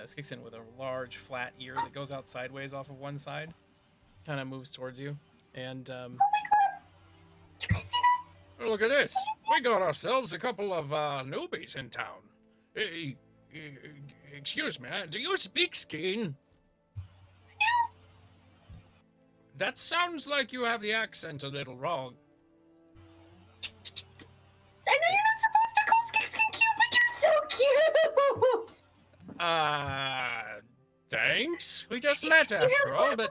Skixen with a large flat ear that goes out sideways off of one side, kind of moves towards you. And Oh my god! You guys see that? Oh, look at this. We got ourselves a couple of newbies in town. Excuse me, do you speak Skeen? No. That sounds like you have the accent a little wrong. I know you're not supposed to call Skixen cute, but you're so cute! Thanks. We just met after all, but...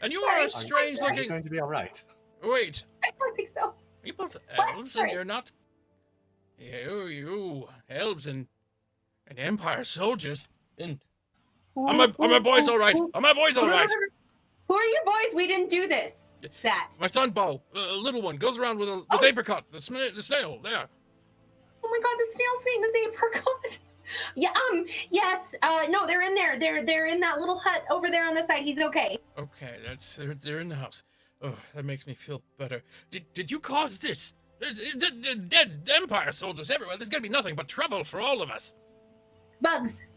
and you are a strange Are looking... you going to be alright? Wait. I don't think so. You both What? elves Sorry. and you're not... You elves and Empire soldiers. And... Are my boys alright? Are my boys alright? Who are you boys? We didn't do this. That. My son Bo, a little one, goes around with apricot, the snail, there. Oh my god, the snail's name is apricot. Yeah, yes, no, they're in there. They're in that little hut over there on the side. He's okay. Okay, they're in the house. Oh, that makes me feel better. Did you cause this? There's dead Empire soldiers everywhere. There's gonna be nothing but trouble for all of us. Bugs.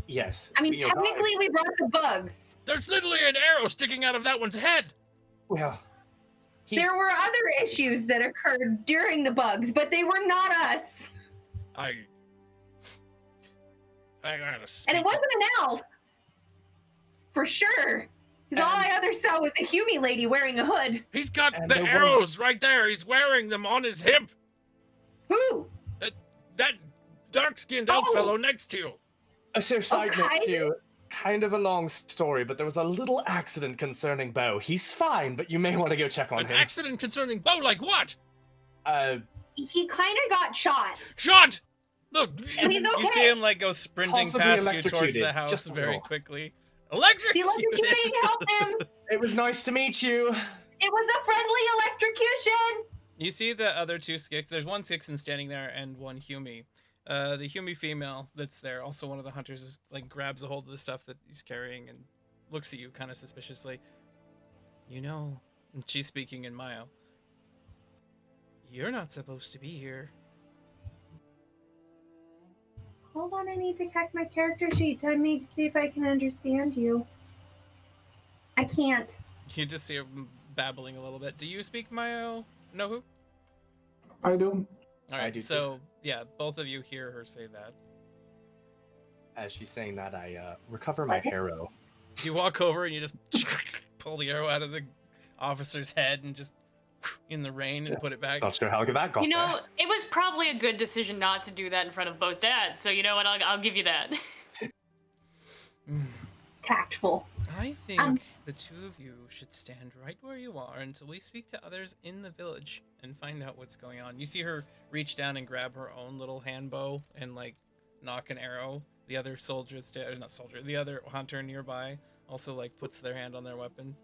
Yes. I mean, we arrived. technically we brought the bugs. There's literally an arrow sticking out of that one's head. Well, There were other issues that occurred during the bugs, but they were not us. I gotta speak. And it wasn't an elf. For sure. Because all I other saw was a Humi lady wearing a hood. He's got And the there arrows right there. He's wearing them on his hip. Who? That dark-skinned elf Oh. fellow next to you. So side note Okay. too, kind of a long story, but there was a little accident concerning Bo. He's fine, but you may want to go check on An him. accident concerning Bo, like what? He kind of got shot. Shot! Look, And he's okay. You see him like go sprinting Possibly past you towards electrocuted, the house just a very little. quickly. The Electrocuted! electrocuting helped him. It was nice to meet you. It was a friendly electrocution. You see the other two Skix. There's one Skixen standing there and one Humi. The Humi female that's there, also one of the hunters, is like grabs a hold of the stuff that he's carrying and looks at you kind of suspiciously. You know, and she's speaking in Mio. You're not supposed to be here. Hold on, I need to hack my character sheet to see if I can understand you. I can't. You just see her babbling a little bit. Do you speak Mio? Nohu? I do. All I right, do so yeah, both of you hear her say that. As she's saying that, I recover my arrow. You walk over and you just pull the arrow out of the officer's head and just in the rain and put it back. Not sure how good that got You know, there. it was probably a good decision not to do that in front of Bo's dad. So you know what? I'll give you that. Tactful. I think the two of you should stand right where you are until we speak to others in the village and find out what's going on. You see her reach down and grab her own little hand bow and like knock an arrow. The other the other hunter nearby also like puts their hand on their weapon.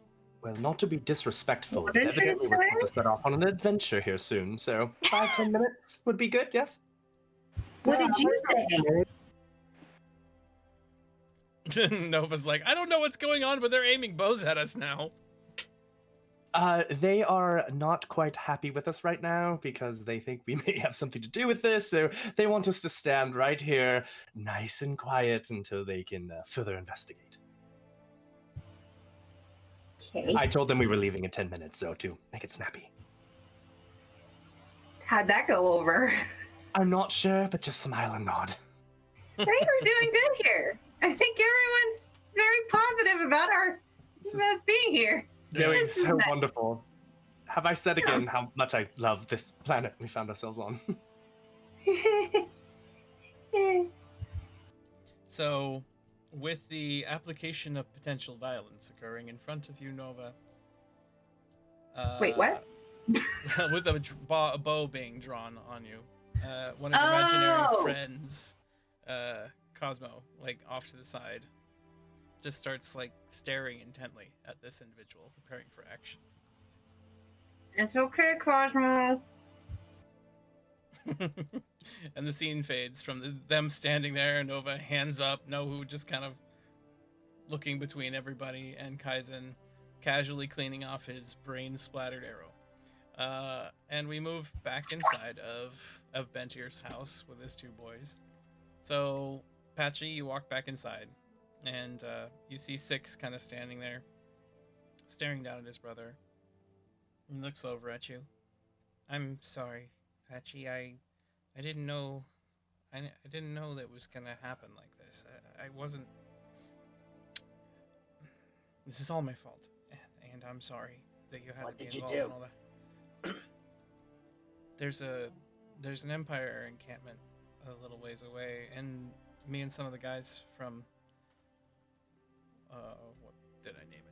Well, not to be disrespectful, What but did she evidently we're say? going to set off on an adventure here soon, so 5-10 minutes would be good, yes? What did you say? Nova's like, I don't know what's going on, but they're aiming bows at us now. They are not quite happy with us right now because they think we may have something to do with this, so they want us to stand right here, nice and quiet, until they can further investigate. Okay. I told them we were leaving in 10 minutes, so to make it snappy. How'd that go over? I'm not sure, but just smile and nod. I think we're doing good here. I think everyone's very positive about us being here. Doing This is so nice. wonderful. Have I said again how much I love this planet we found ourselves on? So, with the application of potential violence occurring in front of you, Nova. Wait, what? With a bow being drawn on you. One of your imaginary friends, Cosmo, like off to the side, just starts like staring intently at this individual, preparing for action. It's okay, Cosmo. And the scene fades from them standing there, Nova hands up, Nohu just kind of looking between everybody, and Kaizen casually cleaning off his brain-splattered arrow. And we move back inside of Bentir's house with his two boys. So, Patchy, you walk back inside, and you see Six kind of standing there, staring down at his brother. He looks over at you. I'm sorry, Patchy. I didn't know. I didn't know that it was gonna happen like this. I wasn't. This is all my fault, and I'm sorry that you had What to be did you involved do? in all that. There's an Empire encampment a little ways away, and me and some of the guys from what did I name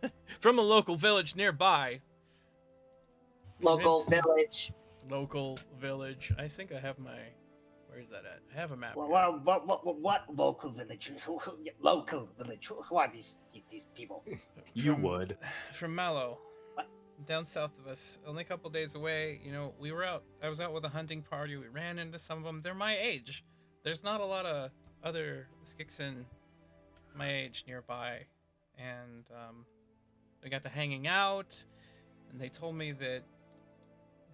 it? From a local village nearby. Local Vince- village. Local village. I think I have my. Where's that at? I have a map. here. What local village? Local village? Who are these people? You From- would. From Mallow. What? Down south of us, only a couple days away. You know, we were out. I was out with a hunting party. We ran into some of them. They're my age. There's not a lot of other Skixen my age nearby, and we got to hanging out. And they told me that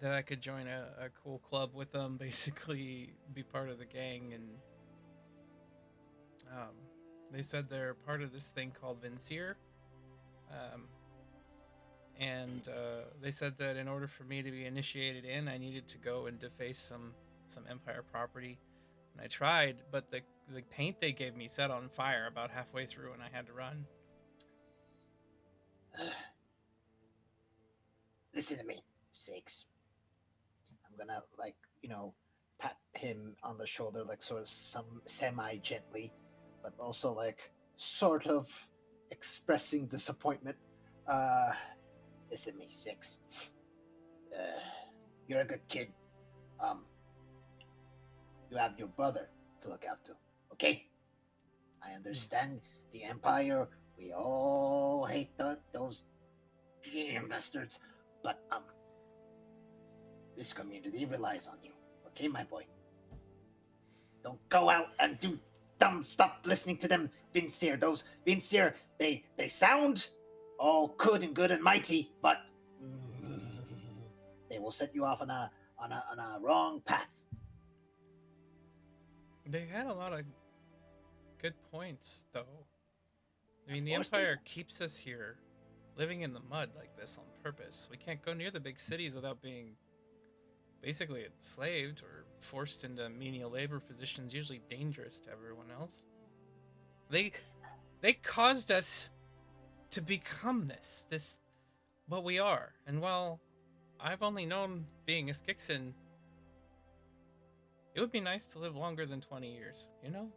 I could join a cool club with them, basically be part of the gang, and they said they're part of this thing called Vincier. And they said that in order for me to be initiated in, I needed to go and deface some Empire property. And I tried, but the paint they gave me set on fire about halfway through, and I had to run. Listen to me, Six. I'm gonna, like, pat him on the shoulder, like, sort of semi-gently, but also, like, sort of expressing disappointment. Listen to me, Six. You're a good kid. You have your brother to look out to, okay? I understand the Empire. We all hate those damn bastards, but this community relies on you, okay, my boy? Don't go out and do dumb stuff listening to them Vincier. Those Vincier, they sound all good and mighty, but they will set you off on a wrong path. They had a lot of good points, though. I mean, the Of course they Empire do. keeps us here, living in the mud like this on purpose. We can't go near the big cities without being basically enslaved or forced into menial labor positions, usually dangerous to everyone else. They caused us to become this what we are. And while I've only known being a Skixen, it would be nice to live longer than 20 years, you know?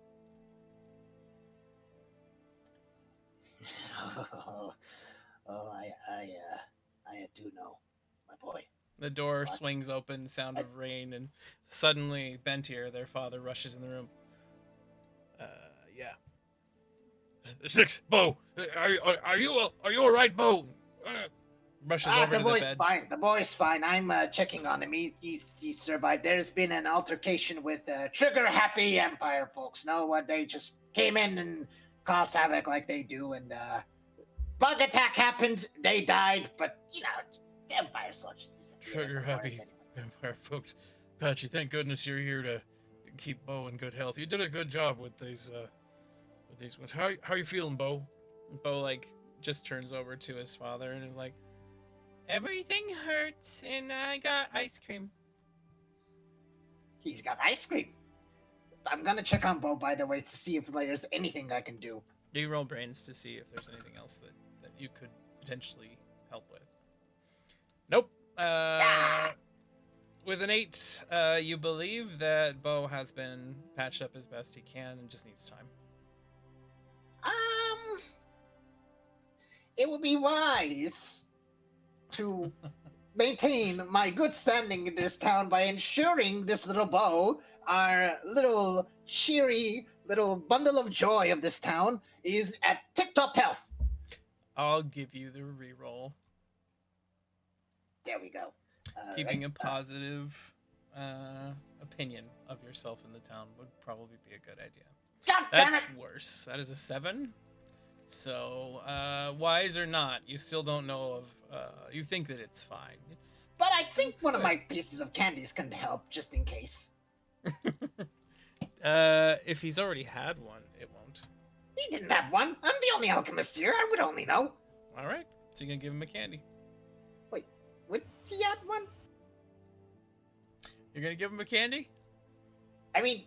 I do know, my boy. The door What? swings open, sound of rain, and suddenly Bentir, their father, rushes in the room. Yeah. Six, Bo, are you all right, Bo? Rushes over the to boy's the bed. fine. The boy's fine. I'm checking on him. He survived. There's been an altercation with trigger-happy Empire folks. No, what they just came in and caused havoc like they do, and bug attack happened. They died, but the Empire soldiers. Trigger-happy Empire folks. Patchy, thank goodness you're here to keep Bo in good health. You did a good job with these ones. How are you feeling, Bo? Bo just turns over to his father and is like, everything hurts, and I got ice cream. He's got ice cream. I'm gonna check on Bo, by the way, to see if there's anything I can do. You roll brains to see if there's anything else that you could potentially help with. Nope. With an 8, you believe that Bo has been patched up as best he can and just needs time. It would be wise to maintain my good standing in this town by ensuring this little Bo, our little cheery little bundle of joy of this town, is at tip-top health. I'll give you the reroll. There we go. Keeping a positive opinion of yourself in the town would probably be a good idea. God damn That's it! worse. That is a 7. So, wise or not, you still don't know of, you think that it's fine. But I think one of my pieces of candies can help, just in case. If he's already had one, it won't. He didn't have one. I'm the only alchemist here. I would only know. Alright, so you're gonna give him a candy. Wait, would he have one? You're gonna give him a candy? I mean,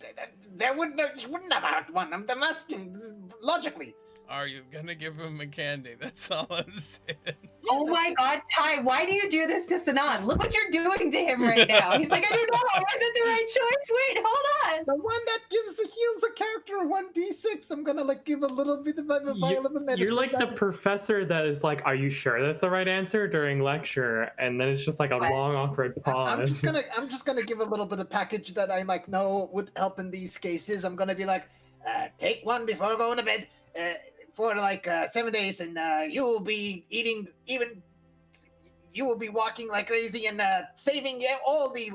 he wouldn't have had one. I'm asking, logically. Are you gonna give him a candy? That's all I'm saying. Oh my God, Ty, why do you do this to Sinan? Look what you're doing to him right now. He's like, I don't know, is it the right choice? Wait, hold on. The one that heals a character 1d6. I'm gonna give a little bit of a vial of a medicine. You're like the professor that is like, are you sure that's the right answer during lecture? And then it's just like a long, awkward pause. I'm just gonna give a little bit of package that I know would help in these cases. I'm gonna be like, take one before going to bed. For 7 days, and you will be eating you will be walking like crazy and saving all the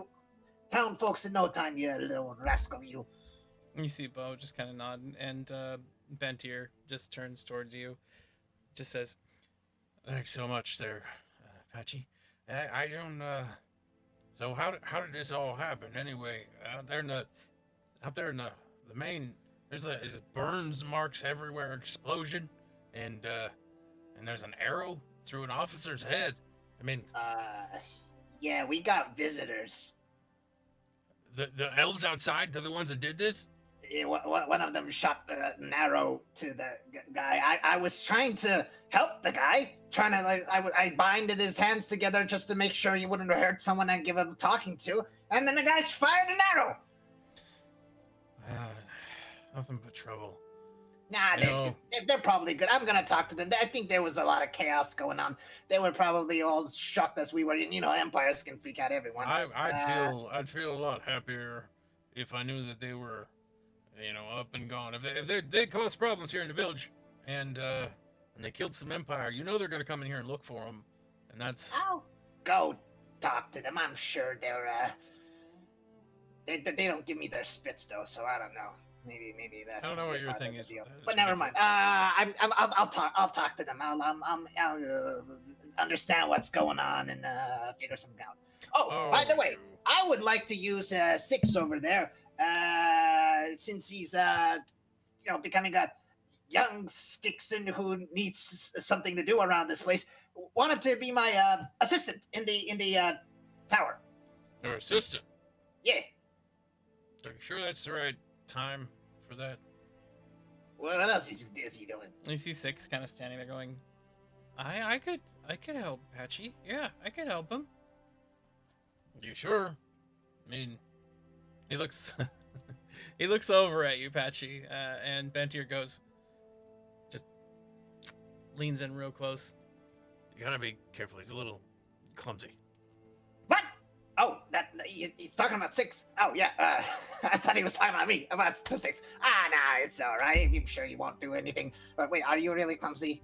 town folks in no time, you little rascal, you. You see Bo just kind of nod, and Bentir just turns towards you, just says, thanks so much there, Patchy. I don't, so how did this all happen anyway? Out there in the main, there's burns marks everywhere, explosion, and there's an arrow through an officer's head. I mean, yeah, we got visitors. The elves outside, they're the ones that did this? Yeah, one of them shot an arrow to the guy. I was trying to help the guy, I binded his hands together just to make sure he wouldn't hurt someone and give him a talking to, and then the guy fired an arrow. Nothing but trouble. Nah, they're probably good. I'm gonna talk to them. I think there was a lot of chaos going on. They were probably all shocked as we were. Empires can freak out everyone. I'd feel a lot happier if I knew that they were, up and gone. If they caused problems here in the village, and they killed some Empire, they're gonna come in here and look for them, and that's. I'll go talk to them. I'm sure they're. They don't give me their spits though, so I don't know. Maybe that's. I don't know what your thing is, but never mind. I'll talk to them. I'll understand what's going on and figure something out. Oh, by the way, I would like to use 6 over there, since he's becoming a young Skixon who needs something to do around this place. Want him to be my assistant in the tower. Your assistant? Yeah. Are you sure that's the right time for that? What else is he doing? You see 6 kind of standing there going, I could help Patchy. Yeah, I could help him. You sure? I mean, he looks he looks over at you, Patchy, and Bentir goes, just leans in real close. You gotta be careful, he's a little clumsy. What? Oh, he's talking about 6. Oh yeah, I thought he was talking about me. About to 6. Nah, it's all right. I'm sure you won't do anything. But wait, are you really clumsy?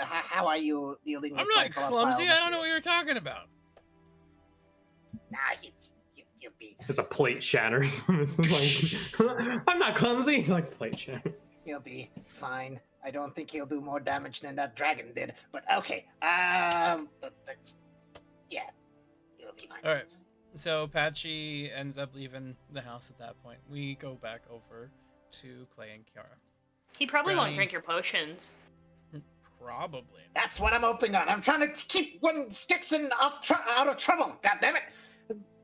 How are you dealing with? I'm not clumsy. I don't know what you're talking about. Nah, you'll be. As a plate shatters. It's like, I'm not clumsy. Like plate shatters. He'll be fine. I don't think he'll do more damage than that dragon did. But okay. Yeah, he'll be fine. All right. So Patchy ends up leaving the house at that point. We go back over to Clay and Kiara. He probably Brownie. won't drink your potions. Probably. That's what I'm hoping on. I'm trying to keep one Skixon out of trouble. God damn it!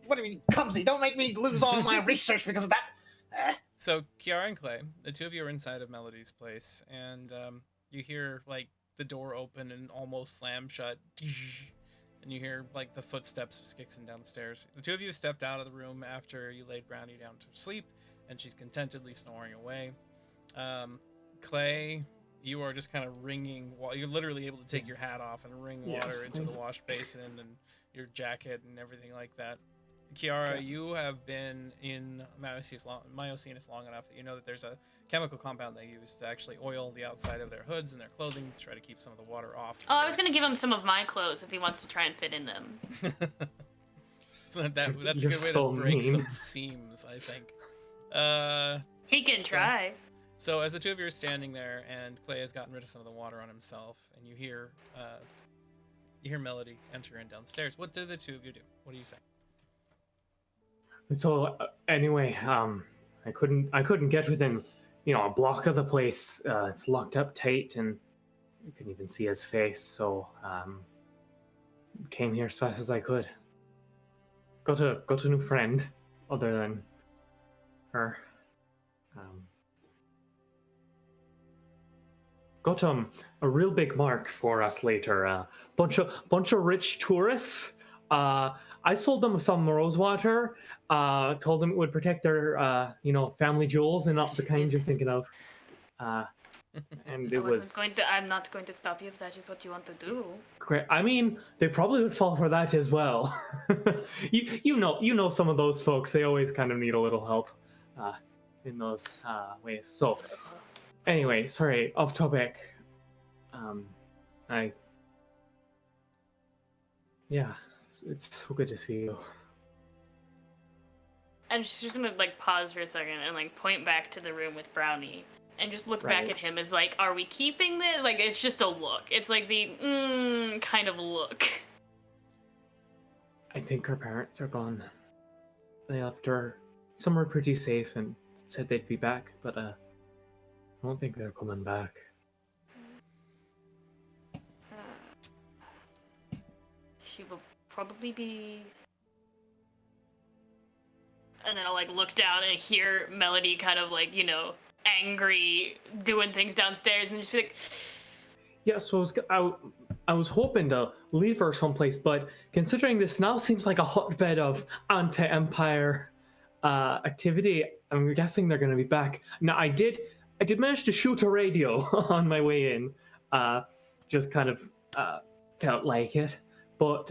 What do you mean, clumsy? Don't make me lose all my research because of that. So Kiara and Clay, the two of you are inside of Melody's place, and you hear like the door open and almost slam shut, and you hear like the footsteps of Skixon down the stairs. The two of you stepped out of the room after you laid Brownie down to sleep, and she's contentedly snoring away. Clay, you are just kind of wringing. You're literally able to take your hat off and wring water into the wash basin and your jacket and everything like that. Kiara, you have been in Miocenis long enough that you know that there's a chemical compound they use to actually oil the outside of their hoods and their clothing to try to keep some of the water off. Oh, I was gonna give him some of my clothes if he wants to try and fit in them. That's a You're good way so to break mean. some seams, I think. He can try. So as the two of you are standing there, and Clay has gotten rid of some of the water on himself, and you hear Melody enter in downstairs. What do the two of you do? What do you say? So anyway, I couldn't get within, a block of the place. It's locked up tight, and you couldn't even see his face. So came here as fast as I could. Got a new friend, other than her. Got a real big mark for us later. Bunch of rich tourists. I sold them some rosewater. Told them it would protect their family jewels and not the kind you're thinking of. And it was. I'm not going to stop you if that is what you want to do. Great. I mean, they probably would fall for that as well. you know some of those folks. They always kind of need a little help in those ways. So. Anyway, sorry, off topic. It's so good to see you. And she's just gonna pause for a second and point back to the room with Brownie and just look back at him as are we keeping this? It's just a look. It's the kind of look. I think her parents are gone. They left her somewhere pretty safe and said they'd be back, but I don't think they're coming back. She will probably be... And then I'll look down and hear Melody kind of angry doing things downstairs and just be like... Yeah, so I was hoping to leave her someplace, but considering this now seems like a hotbed of anti-Empire activity, I'm guessing they're going to be back. Now, I did manage to shoot a radio on my way in. Just kind of felt like it. But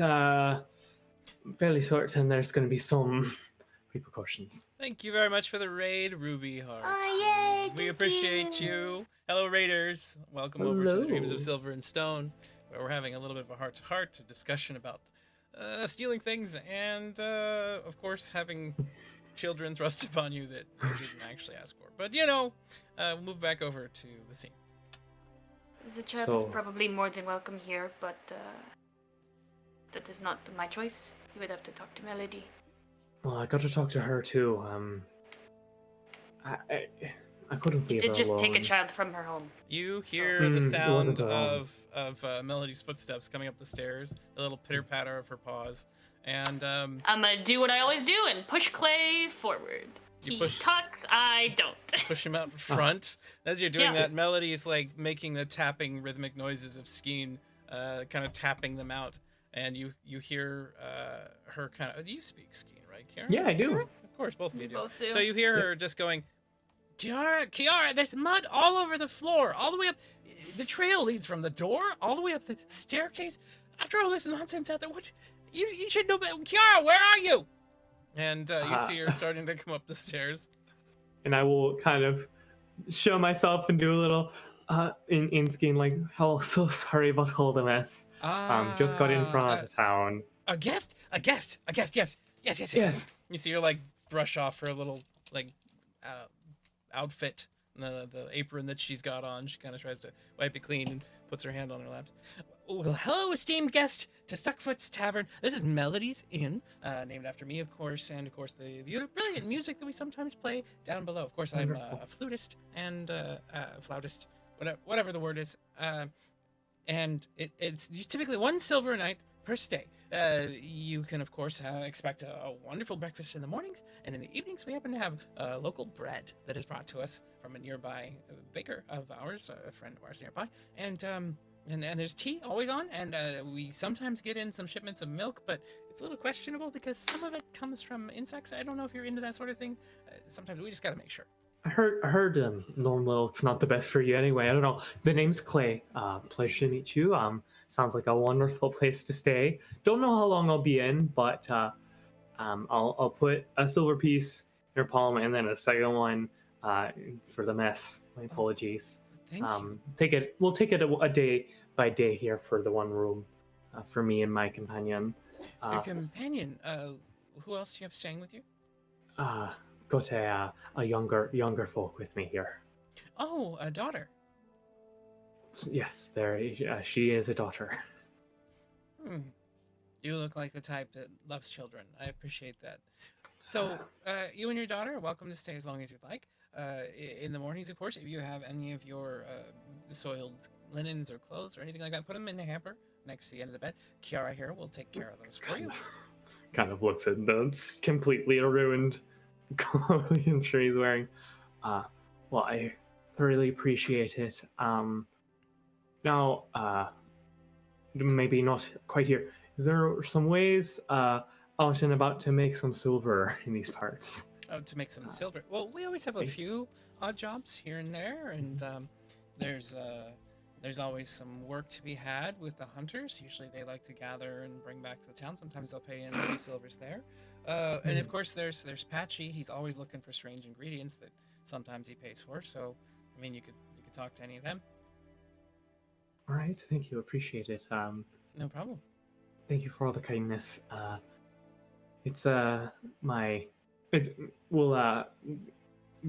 fairly certain there's going to be some repercussions. Thank you very much for the raid, Ruby Heart. Oh, yay! We appreciate you. Hello, Raiders. Welcome over to the Dreams of Silver and Stone, where we're having a little bit of a heart-to-heart discussion about stealing things and, of course, having children thrust upon you that you didn't actually ask for. But, we'll move back over to the scene. The child is probably more than welcome here, but that is not my choice. You would have to talk to Melody. Well, I got to talk to her too. I couldn't leave her You did just alone. take a child from her home. You hear the sound of Melody's footsteps coming up the stairs, the little pitter-patter of her paws, and I'm gonna do what I always do and push Clay forward. He talks, I don't. Push him out in front. As you're doing that, Melody's making the tapping rhythmic noises of Skeen, kind of tapping them out, and you hear her kind of... You speak Skeen, right, Kiara? Yeah, I do. Of course, both of you do. Both do. So you hear her just going, Kiara, there's mud all over the floor, all the way up. The trail leads from the door all the way up the staircase. After all this nonsense out there, what? You should know better. Kiara, where are you? And you see her starting to come up the stairs. And I will kind of show myself and do a little in skiing, like, oh, so sorry about all the mess. Just got in from out of town. A guest, yes. You see her like brush off her little like outfit, the apron that she's got on. She kind of tries to wipe it clean and puts her hand on her laps. Well, hello, esteemed guest to Stuckfoot's Tavern. This is Melody's Inn, named after me, of course, and of course the brilliant music that we sometimes play down below. Of course, I'm a flutist and flautist, whatever the word is. And it's typically 1 silver a night per stay. You can, of course, expect a wonderful breakfast in the mornings, and in the evenings we happen to have local bread that is brought to us from a nearby baker of ours, a friend of ours nearby, and there's tea always on, and we sometimes get in some shipments of milk, but it's a little questionable because some of it comes from insects. I don't know if you're into that sort of thing. Sometimes we just gotta make sure. I heard normal it's not the best for you anyway. I don't know. The name's Clay. Pleasure to meet you. Sounds like a wonderful place to stay. Don't know how long I'll be in, but I'll put a silver piece in your palm and then a second one for the mess. My apologies. Thank you. We'll take it a day by day here for the one room for me and my companion. Your companion, who else do you have staying with you? Got a younger folk with me here. Oh, a daughter. Yes, she is a daughter. You look like the type that loves children. I appreciate that. So, you and your daughter are welcome to stay as long as you'd like. In the mornings, of course, if you have any of your soiled linens or clothes or anything like that, put them in the hamper next to the end of the bed. Kiara here will take care of those for you. Kind of looks at the completely ruined clothing I'm sure he's wearing. Well, I thoroughly appreciate it. Now, maybe not quite here. Is there some ways out and about to make some silver in these parts? Oh, to make some silver. Well, we always have a few odd jobs here and there, and there's always some work to be had with the hunters. Usually they like to gather and bring back to the town. Sometimes they'll pay in a few silvers there. And of course there's Patchy. He's always looking for strange ingredients that sometimes he pays for. So, I mean, you could talk to any of them. All right, thank you. Appreciate it. No problem. Thank you for all the kindness. It's my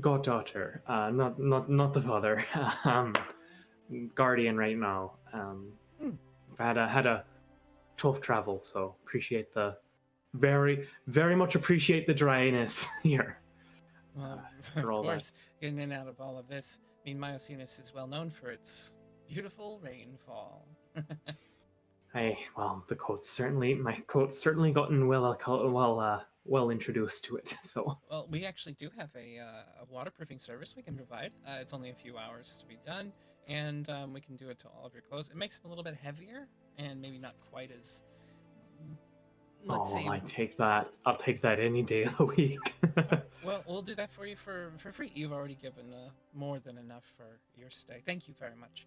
goddaughter, not the father. Guardian right now. Had a tough travel, so appreciate the very much appreciate the dryness here. Well, of course, getting in and out of all of this. I mean, Miocenis is well known for its beautiful rainfall. Well, my coat's certainly gotten well introduced to it. So. Well, we actually do have a waterproofing service we can provide. It's only a few hours to be done, and we can do it to all of your clothes. It makes them a little bit heavier and maybe not quite as. I take that. I'll take that any day of the week. Well, we'll do that for you for free. You've already given more than enough for your stay. Thank you very much.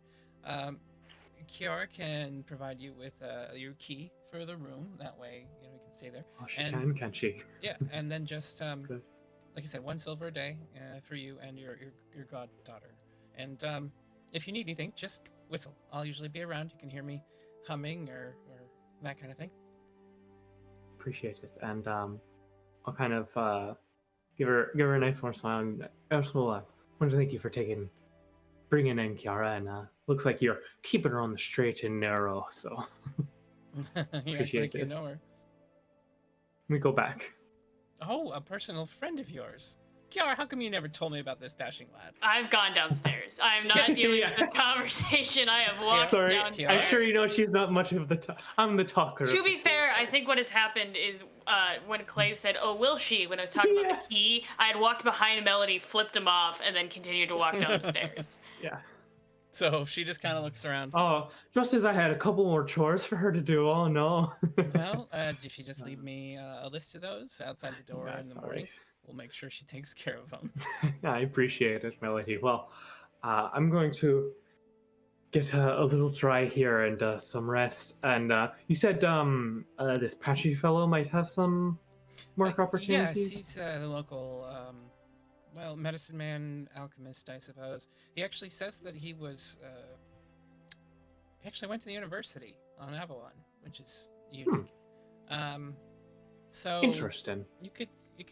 Kiara can provide you with your key for the room. That way, you can stay there. Oh, can she? Yeah, and then just like I said, 1 silver a day for you and your goddaughter. And if you need anything, just whistle. I'll usually be around. You can hear me humming or that kind of thing. Appreciate it, and I'll kind of give her a nice warm smile. I also want to thank you for bringing in Kiara, and looks like you're keeping her on the straight and narrow. So appreciate it. You know her. We go back. Oh, a personal friend of yours. Kiara, how come you never told me about this dashing lad? I've gone downstairs. I'm not dealing with this conversation. I have walked down. I'm sure you know she's not much of I'm the talker. To be fair, I think what has happened is when Clay said, "Oh, will she?" when I was talking about the key, I had walked behind Melody, flipped him off, and then continued to walk down the stairs. Yeah. So she just kind of looks around. Oh, just as I had a couple more chores for her to do. Oh no. Well, if you just leave me a list of those outside the door in the morning. We'll make sure she takes care of them. I appreciate it, Melody. Well, I'm going to get a little dry here and some rest. And you said this Patchy fellow might have some work Yes, opportunities? he's the local, well, medicine man, alchemist, I suppose. He actually says that he was, he actually went to the university on Avalon, which is unique. So Interesting. you could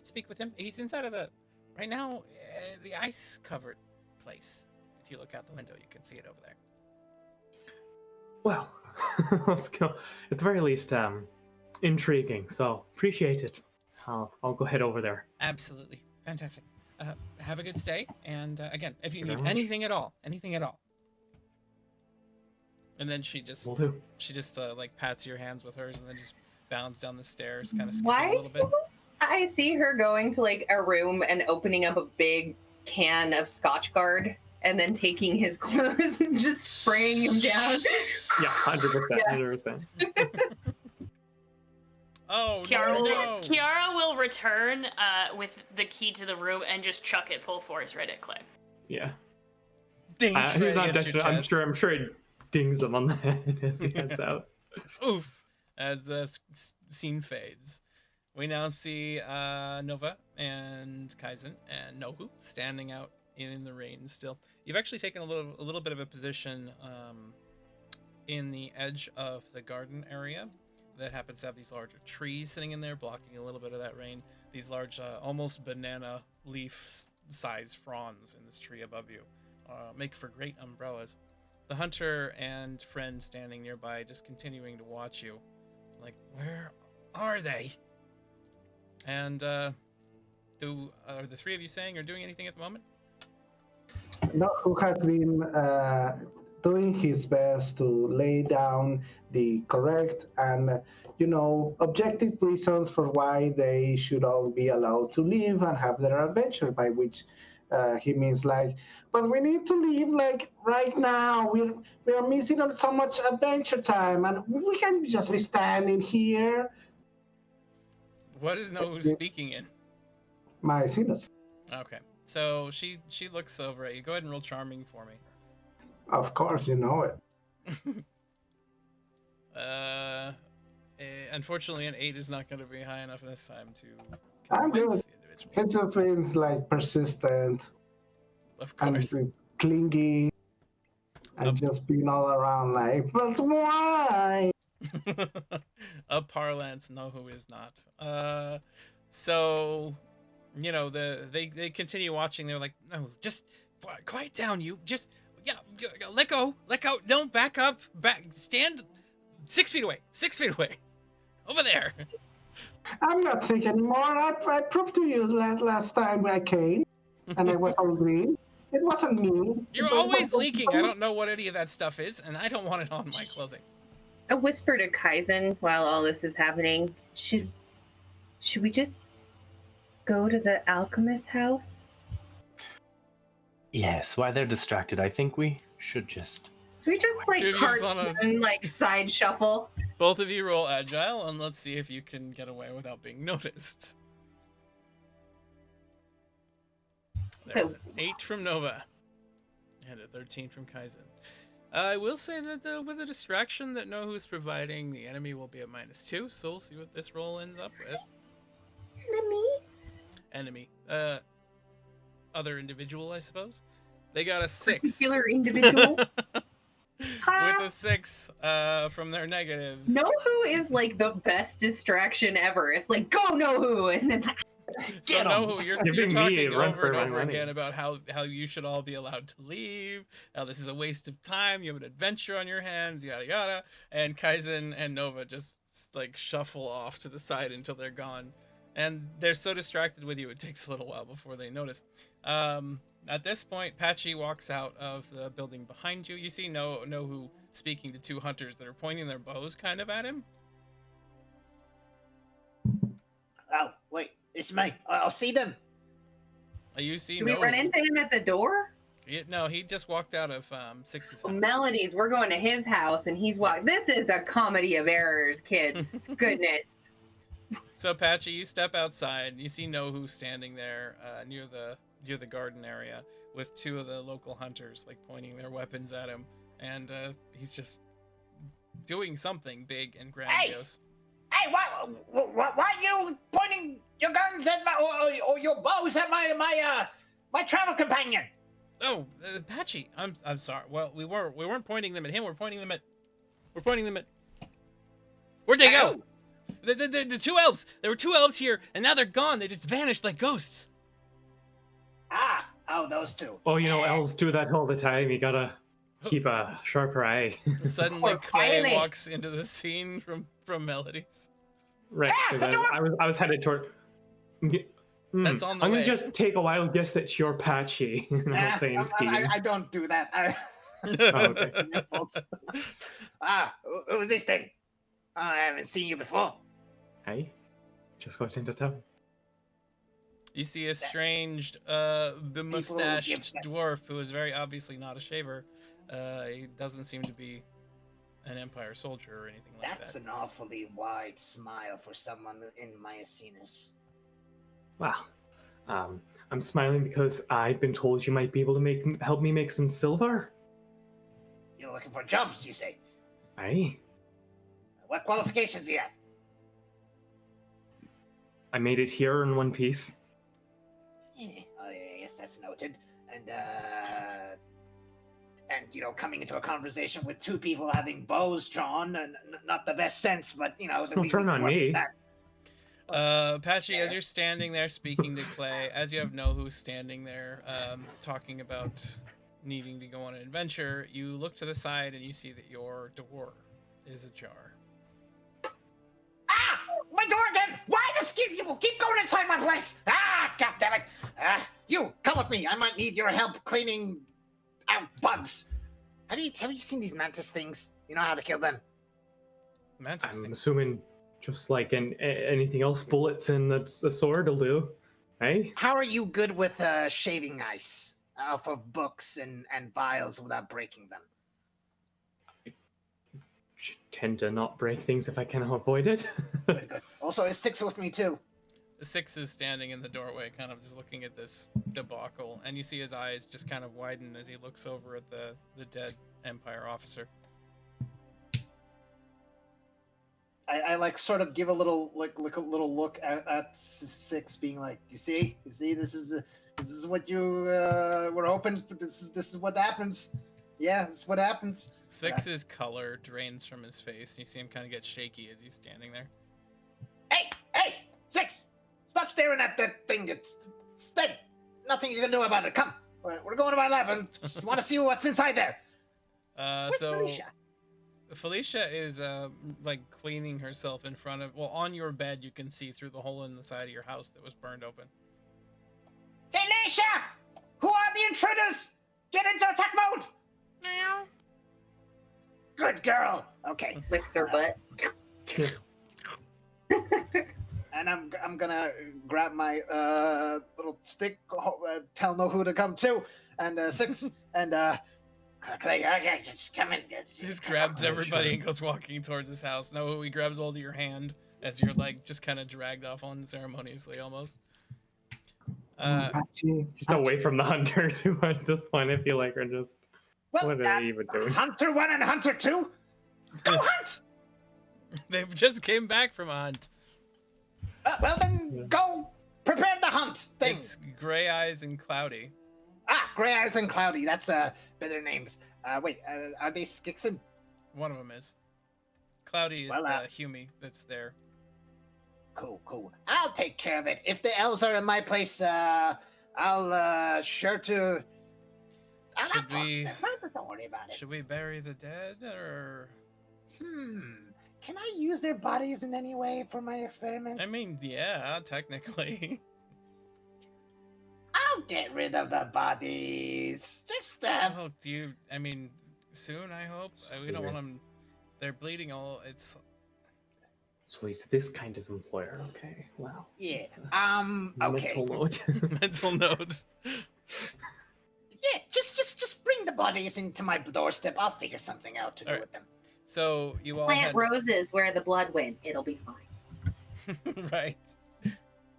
speak with him. He's inside of the ice covered place. If you look out the window, you can see it over there. Well, let's go. At the very least, intriguing. So appreciate it. I'll go head over there. Absolutely fantastic. Have a good stay, and again, if you Thank you need very much. anything at all. And then she just Will do. like pats your hands with hers, and then just bounds down the stairs, kind of skipping Why a little bit. do I see her going to like a room and opening up a big can of Scotch Guard and then taking his clothes and just spraying him down? Yeah, 100%. 100%. Oh Kiara, Kiara will return with the key to the room and just chuck it full force right at Clay. Yeah. Ding, He's not against your dead. I'm chest. sure he dings him on the head as he heads out. Oof! As the scene fades, we now see Nova and Kaizen and Nohu standing out in the rain. Still, you've actually taken a little bit of a position in the edge of the garden area that happens to have these larger trees sitting in there, blocking a little bit of that rain. These large, almost banana leaf size fronds in this tree above you make for great umbrellas. The hunter and friend standing nearby, just continuing to watch you. Like, where are they? And are the three of you saying or doing anything at the moment? Who has been doing his best to lay down the correct and, objective reasons for why they should all be allowed to live and have their adventure, by which he means but we need to leave right now. We are missing on so much adventure time, and we can't just be standing here. What is Nohu speaking in? Miocenis. Okay, so she looks over at you. Go ahead and roll charming for me. Of course, you know it. Unfortunately, an 8 is not going to be high enough this time to I'm convince good. the individual. It just means persistent Of course. and clingy and just being all around but why? A parlance, Nohu is not. So, they continue watching. They're like, no, just quiet down. You just, let go. Don't back up. Stand 6 feet away. 6 feet away. Over there. I'm not sick anymore. I proved to you last time I came, and I was all green. It wasn't me. You're always leaking. I don't know what any of that stuff is, and I don't want it on my clothing. I whisper to Kaizen while all this is happening. Should we just go to the alchemist's house? Yes, while they're distracted, I think we should just... So we just Two of you cartoon, side shuffle. Both of you roll agile, and let's see if you can get away without being noticed. There's an 8 from Nova, and a 13 from Kaizen. I will say that with the distraction that Nohu's providing, the enemy will be at -2, so we'll see what this roll ends up with. Enemy. Other individual, I suppose. They got a 6. Particular individual. With a 6 from their negatives. Nohu is the best distraction ever. It's go Nohu, and then So Nohu, you're Giving me talking a run over for and my over money. again about how you should all be allowed to leave, how this is a waste of time, you have an adventure on your hands, yada yada. And Kaizen and Nova just shuffle off to the side until they're gone. And they're so distracted with you, it takes a little while before they notice. At this point, Patchy walks out of the building behind you. You see Nohu speaking to 2 hunters that are pointing their bows kind of at him. Oh, wait, it's me. I'll see them. You see do we run into him at the door? No, he just walked out of Six's house. Melody's. We're going to his house, and he's walking. This is a comedy of errors, kids. Goodness. So Patchy, you step outside. You see Nohu standing there near the garden area with 2 of the local hunters pointing their weapons at him, and he's just doing something big and grandiose. Hey, why are you pointing your guns at or your bows at my travel companion? Oh, Patchy, I'm sorry. Well, we weren't pointing them at him. We're pointing them at. Where'd they go? The two elves. There were two elves here, and now they're gone. They just vanished like ghosts. Those two. Oh, elves do that all the time. You gotta keep a sharper eye. Suddenly, Or Clay finally. walks into the scene from Melodies. Right. 'Cause I was headed toward. That's on the I'm way. gonna just take a wild guess that you're Patchy. Saying scheme. I don't do that. Oh, okay. Who's this thing? I haven't seen you before. Hey, just got into town. You see a strange, bemustached dwarf who is very obviously not a shaver. He doesn't seem to be an Empire soldier or anything like That's that. an awfully wide smile for someone in Miocenis. Wow. I'm smiling because I've been told you might be able to help me make some silver. You're looking for jobs, you say? Aye. What qualifications do you have? I made it here in one piece. Yes, that's noted. And coming into a conversation with two people having bows drawn, and not the best sense, but Don't turn on me. Patchy, as you're standing there speaking to Clay, as you have who's standing there, talking about needing to go on an adventure, you look to the side and you see that your door is ajar. My door again! Why does people keep going inside my place? God damn it! You, come with me. I might need your help cleaning out bugs. Have you seen these mantis things? You know how to kill them? Mantis I'm things. assuming just like anything else, bullets and a sword will do. Hey? How are you good with shaving ice off of books and vials without breaking them? Tend to not break things if I can avoid it. Good. Also, is Six with me too? The Six is standing in the doorway, kind of just looking at this debacle, and you see his eyes just kind of widen as he looks over at the dead Empire officer. I like sort of give a little look at Six, being like, you see, this is what you were hoping. This is what happens. Yeah, this is what happens. Six's color drains from his face, and you see him kind of get shaky as he's standing there. Hey, Six! Stop staring at that thing. It's dead. Nothing you can do about it. Come, we're going to my lab and want to see what's inside there. Where's Felicia? Felicia is like cleaning herself in front of. Well, on your bed, you can see through the hole in the side of your house that was burned open. Felicia! Who are the intruders? Get into attack mode! Meow. Good girl. Okay. Licks her butt. And I'm gonna grab my little stick, tell no who to come to, and Six, and okay, just come in. He just grabs everybody and goes walking towards his house. No, he grabs hold of your hand as you're like just kind of dragged off unceremoniously almost. Just away from the hunter too at this point. I feel like we're just. Well, What are they even doing? Hunter 1 and Hunter 2, go hunt! They just came back from a hunt. Well then, go prepare the hunt thing. It's Gray Eyes and Cloudy. Gray Eyes and Cloudy. That's better names. Wait, are they Skixen? One of them is. Cloudy is the Hume that's there. Cool. I'll take care of it. If the elves are in my place, I'll sure to. Should we? Don't worry about it. Should we bury the dead or? Can I use their bodies in any way for my experiments? I mean, yeah, technically. I'll get rid of the bodies. Just Oh, do you? I mean, soon. I hope. We don't want them. They're bleeding all. It's. So he's this kind of employer. Okay. Wow. Yeah. Okay. Okay. Mental note. Mental note. Yeah. Just bring the bodies into my doorstep. I'll figure something out to do with them. So you all Plant had... roses where the blood went. It'll be fine. Right.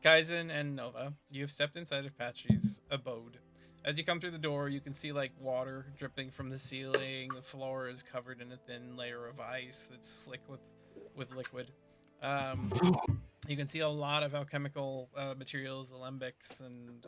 Kaizen and Nova, you've stepped inside of Patchy's abode. As you come through the door, you can see like water dripping from the ceiling. The floor is covered in a thin layer of ice that's slick with liquid. You can see a lot of alchemical materials, alembics, and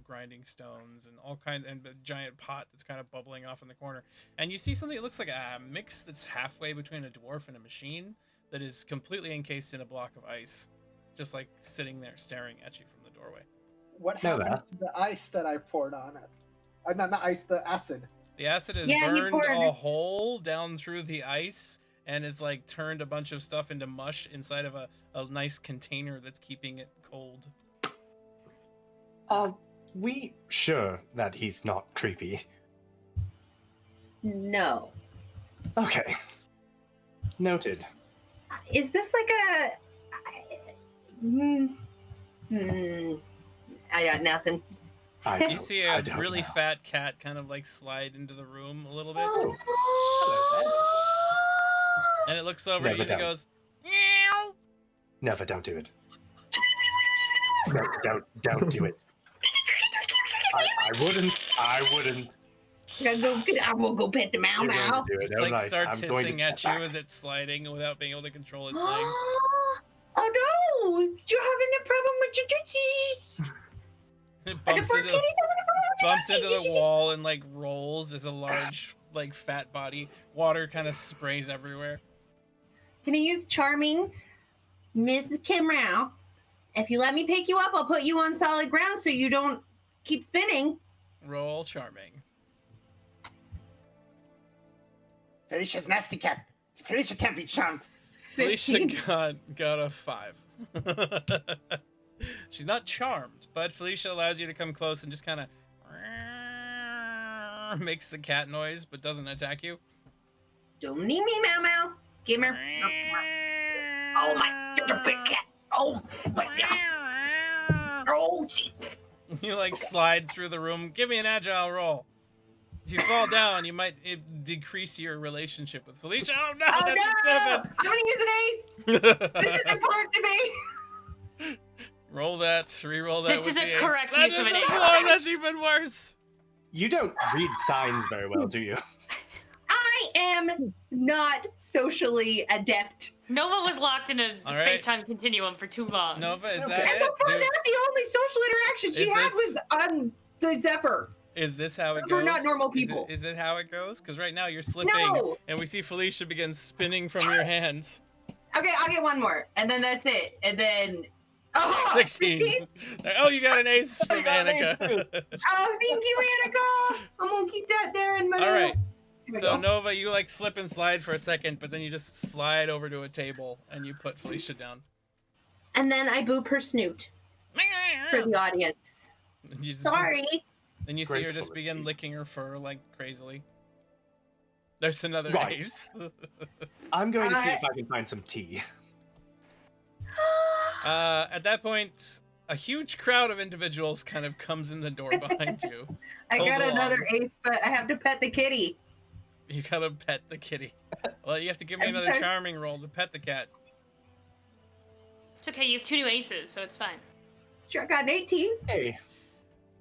grinding stones, and all kind, and a giant pot that's kind of bubbling off in the corner. And you see something that looks like a mix that's halfway between a dwarf and a machine that is completely encased in a block of ice, just like sitting there staring at you from the doorway. What happened to the ice that I poured on it? Not ice, the acid. The acid has Yeah, he burned poured- a hole down through the ice and is like turned a bunch of stuff into mush inside of a nice container that's keeping it cold. We sure that he's not creepy? No. Okay. Noted. Is this like a? I got nothing. You see a really fat cat kind of like slide into the room a little bit, and it looks over at you and it goes, meow. Never, don't do it. No, don't do it. I wouldn't. I will go pet the Mau You're going Mau. to do it. It All like right, starts I'm going to hissing at step you back. as it's sliding without being able to control its legs. Oh no! You're having a problem with your tootsies! It bumps into the wall and like rolls as a large, like fat body. Water kind of sprays everywhere. Can I use charming, Mrs. Kim Rao? If you let me pick you up, I'll put you on solid ground so you don't keep spinning. Roll charming. Felicia's nasty cat. Felicia can't be charmed. Felicia got a 5. She's not charmed, but Felicia allows you to come close and just kind of makes the cat noise, but doesn't attack you. Don't need me, Mau Mau. Give her. Oh my, you're a big cat. Oh my god. Oh, jeez. You like slide through the room. Give me an agile roll. If you fall down, you might decrease your relationship with Felicia. Oh no, Oh that's no! a 7. I'm gonna use an ace. This is important to me. Roll that. Re-roll that. This with isn't the ace. correct That use of an is ace. a 4. That's even worse. You don't read signs very well, do you? I am not socially adept. Nova was locked in a All right. space-time continuum for too long. Nova, is Okay. that And it? before Dude, that, the only social interaction she Is had this- was on the Zephyr. is this how it goes? We're not normal people. Is it how it goes? Because right now you're slipping, No. and we see Felicia begin spinning from your hands. Okay, I'll get one more, and then that's it. And then 16. Oh, you got an ace from got an ace, Annika. Oh, thank you, Annika. I'm gonna keep that there in my. All right. Here we So go. Nova, you like slip and slide for a second, but then you just slide over to a table and you put Felicia down. And then I boop her snoot for the audience. And you just- Sorry. Then you see her just Gracefully. begin licking her fur like crazily. There's another Right. ace. I'm going to see if I can find some tea. At that point, a huge crowd of individuals kind of comes in the door behind you. I got Hold another on. ace, but I have to pet the kitty. You gotta pet the kitty. Well, you have to give me I'm another trying- charming roll to pet the cat. It's okay, you have 2 new aces, so it's fine. I got an 18. Hey,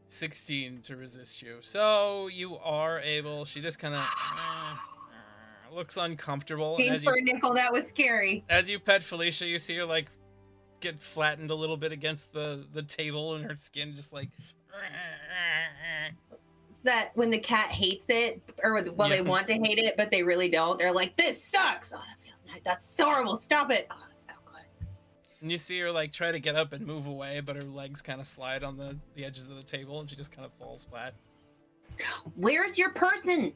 16 to resist you. So you are able. She just kind of looks uncomfortable. And Change as for a you, nickel. That was scary. as you pet Felicia, you see her like get flattened a little bit against the table, and her skin just like. It's that when the cat hates it, or well, Yeah. they want to hate it, but they really don't. They're like, "This sucks. Oh, that feels nice. That's horrible. Stop it. Oh, that's so good." And you see her like try to get up and move away, but her legs kind of slide on the edges of the table, and she just kind of falls flat. Where's your person?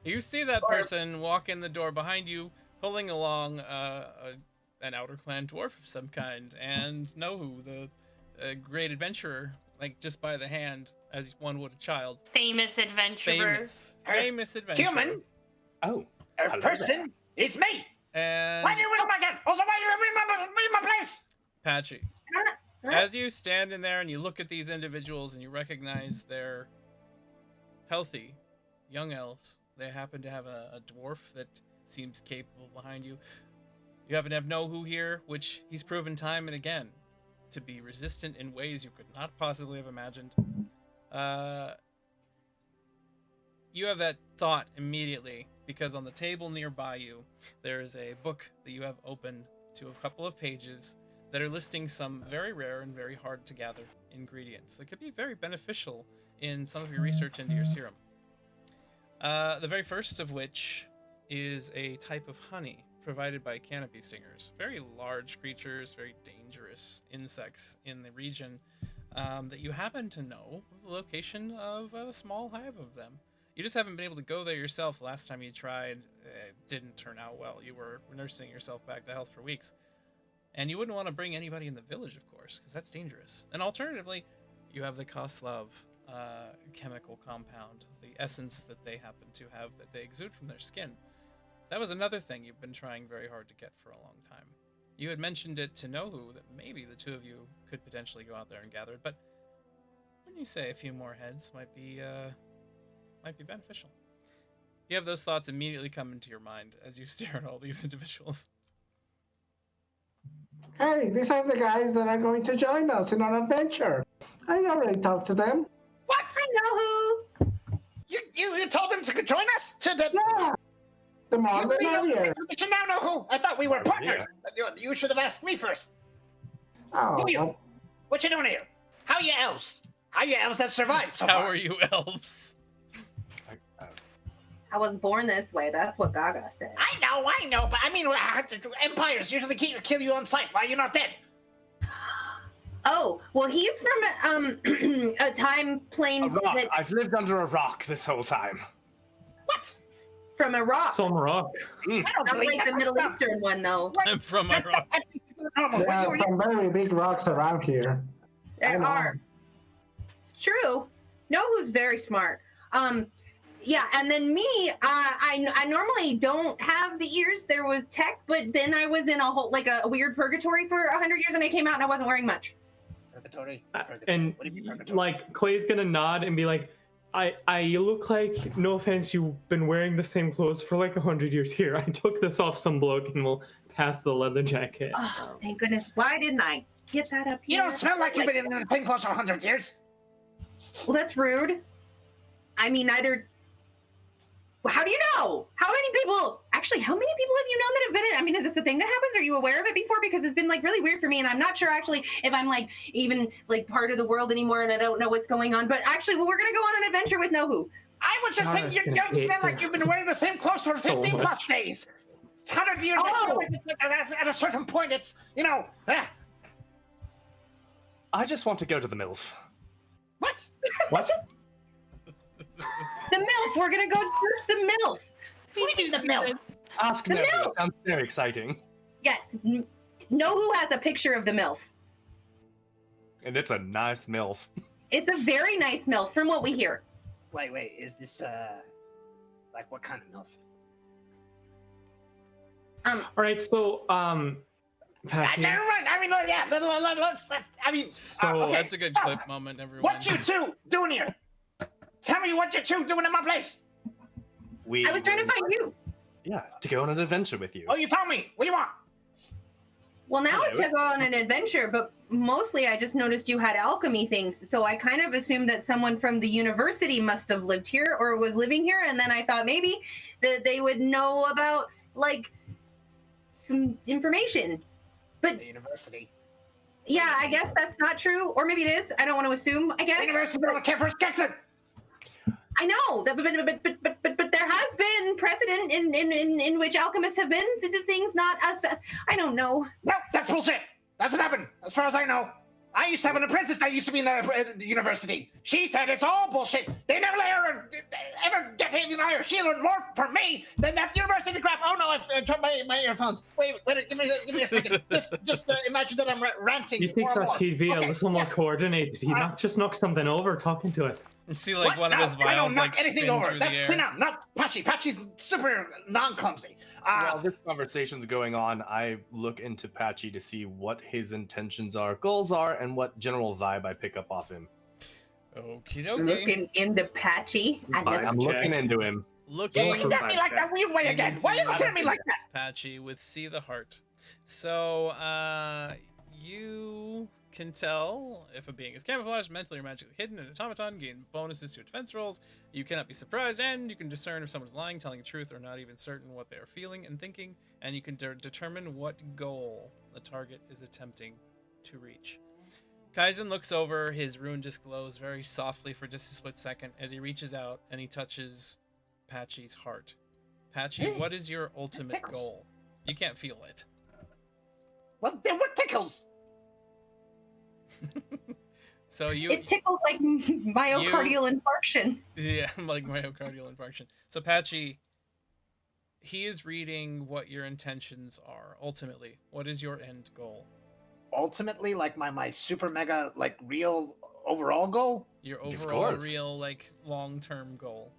You see that person walk in the door behind you, pulling along an outer clan dwarf of some kind, and Nohu, the great adventurer, like just by the hand, as one would a child. Famous adventurer. Famous adventurer. Human, oh, a hello person, it's me. And Why do you oh my god? Also, why do you in my place? Patchy. As you stand in there and you look at these individuals and you recognize they're healthy, young elves. They happen to have a dwarf that seems capable behind you. You happen to have Nohu here, which he's proven time and again to be resistant in ways you could not possibly have imagined. You have that thought immediately because on the table nearby you, there is a book that you have open to a couple of pages that are listing some very rare and very hard to gather ingredients that could be very beneficial in some of your research into your serum. The very first of which is a type of honey provided by canopy stingers, very large creatures, very dangerous insects in the region, that you happen to know the location of a small hive of them. You just haven't been able to go there yourself. Last time you tried, it didn't turn out well. You were nursing yourself back to health for weeks. And you wouldn't want to bring anybody in the village, of course, because that's dangerous. And alternatively, you have the Caaslav chemical compound, the essence that they happen to have that they exude from their skin. That was another thing you've been trying very hard to get for a long time. You had mentioned it to Nohu that maybe the two of you could potentially go out there and gather it, but wouldn't you say a few more heads might be beneficial? You have those thoughts immediately come into your mind as you stare at all these individuals. Hey, these are the guys that are going to join us in our adventure. I already talked to them. What? I know who. You told them to join us? Yeah. The more the merrier. You should now know who. I thought we were partners. You should have asked me first. Oh, Who are you? What you doing here? How are you elves? How are you elves that survived so far? How are you elves? I was born this way. That's what Gaga said. I know, but I mean, empires usually kill you on sight. Why are you not dead? Oh, well, he's from a time plane A rock. that I've lived under a rock this whole time. What? from Iraq. Some rock. I don't Not believe like the that. Middle Eastern one, though. I'm from Iraq. There are some very big rocks around here. There I know. are. It's true. Know who's very smart. Yeah, and then me, I normally don't have the ears. There was tech, but then I was in a weird purgatory for 100 years, and I came out and I wasn't wearing much. Purgatory? And What do you mean purgatory? like Clay's gonna nod and be like, you look like, no offense, you've been wearing the same clothes for like 100 years here. I took this off some bloke and we'll pass the leather jacket. Oh, thank goodness. Why didn't I get that up You here? don't smell like you've been in the same clothes for 100 years. Well, that's rude. I mean, neither. How do you know? How many people have you known that have been in? I mean, is this a thing that happens? Are you aware of it before? Because it's been like really weird for me, and I'm not sure actually if I'm like even like part of the world anymore, and I don't know what's going on. But actually, well, we're gonna go on an adventure with Nohu. I was just saying you don't smell like you've been wearing the same clothes for 15 plus days. It's 100 years. Oh. At a certain point, it's, I just want to go to the MILF. What? What? The MILF. We're gonna go search the MILF. What do you mean the milk? Ask The Nobu. MILF. It sounds very exciting. Yes. Nohu has a picture of the MILF. And it's a nice MILF. It's a very nice MILF, from what we hear. Wait, is this, like what kind of milk? All right, so Patrick, Never mind. I mean, yeah, let's I mean, So okay. That's a good So, clip moment, everyone. What you two doing here? Tell me what you two doing in my place. We I was trying to find you. Yeah, to go on an adventure with you. Oh, you found me. What do you want? Well, now Hello. it's to go on an adventure, but mostly I just noticed you had alchemy things, so I kind of assumed that someone from the university must have lived here or was living here, and then I thought maybe that they would know about, like, some information. But, The university. yeah, I guess that's not true, or maybe it is. I don't want to assume, I guess. The university don't care for Jackson. I know, but there has been precedent in which alchemists have been the things not us. I don't know. No, that's bullshit. Doesn't happen, as far as I know. I used to have an apprentice that used to be in the university. She said it's all bullshit. They never let her ever get anything higher. She learned more from me than that university crap. Oh no, I dropped my earphones. Wait, give me a second. Just imagine that I'm ranting you think more and that more. he'd be a Okay, little more yes. coordinated? He'd not just knock something over talking to us. You see, like, What? one of No, his I don't vials, knock like, anything spin over. through That's the air. not Patchy. Patchy's super non-clumsy. While this conversation's going on, I look into Patchy to see what his intentions are, goals are, and what general vibe I pick up off him. Okie dokie. Looking into Patchy. I'm looking into him. Looking You look at me like that weird way again. Why are you looking at me like that? Patchy with See the Heart. So, you can tell if a being is camouflaged, mentally or magically hidden, an automaton, gain bonuses to defense rolls. You cannot be surprised, and you can discern if someone's lying, telling the truth, or not even certain what they are feeling and thinking, and you can determine what goal the target is attempting to reach. Kaizen looks over, his rune just glows very softly for just a split second as he reaches out and he touches Patchy's heart. Patchy, what is your ultimate goal? You can't feel it. Well, then what tickles? So it tickles like myocardial infarction. Yeah, like myocardial infarction. So Patchy, he is reading what your intentions are. Ultimately, what is your end goal? Ultimately, like my super mega like real overall goal? Your overall real like long-term goal.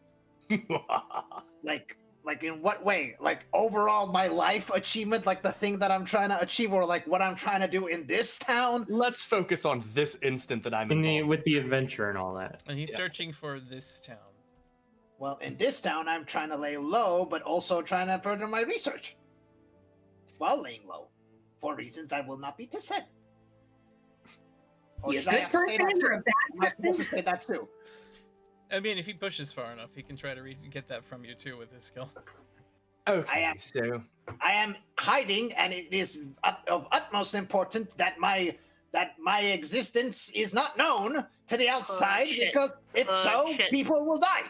Like in what way? Like overall my life achievement, like the thing that I'm trying to achieve, or like what I'm trying to do in this town? Let's focus on this instant that I'm in with the adventure and all that. And he's searching for this town. Well, in this town, I'm trying to lay low, but also trying to further my research. While laying low, for reasons that will not be said. Or You a should I good have to say person that or too? a bad Am I supposed to person? say that too? I mean, if he pushes far enough, he can try to get that from you too with his skill. Okay, so I am hiding, and it is of utmost importance that my existence is not known to the outside, because if so, people will die.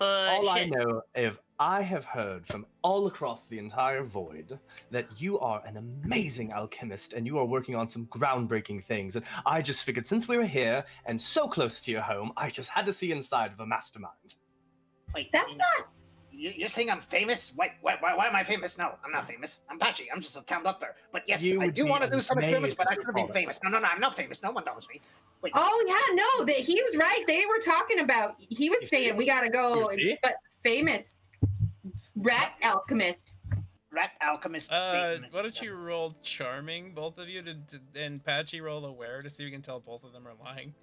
all I know is I have heard from all across the entire void that you are an amazing alchemist and you are working on some groundbreaking things. And I just figured since we were here and so close to your home, I just had to see inside of a mastermind. Wait, That's not. You're saying I'm famous? Why am I famous? No, I'm not famous. I'm Patchy. I'm just a town doctor. But yes, You I would do be want to do some experiments, but I amazed should have been to famous. No, I'm not famous. No one knows me. Wait. Oh yeah, no, he was right. They were talking about. He was saying we gotta go, but famous rat alchemist. Rat alchemist. Why don't you roll charming, both of you, and Patchy roll aware to see if you can tell both of them are lying.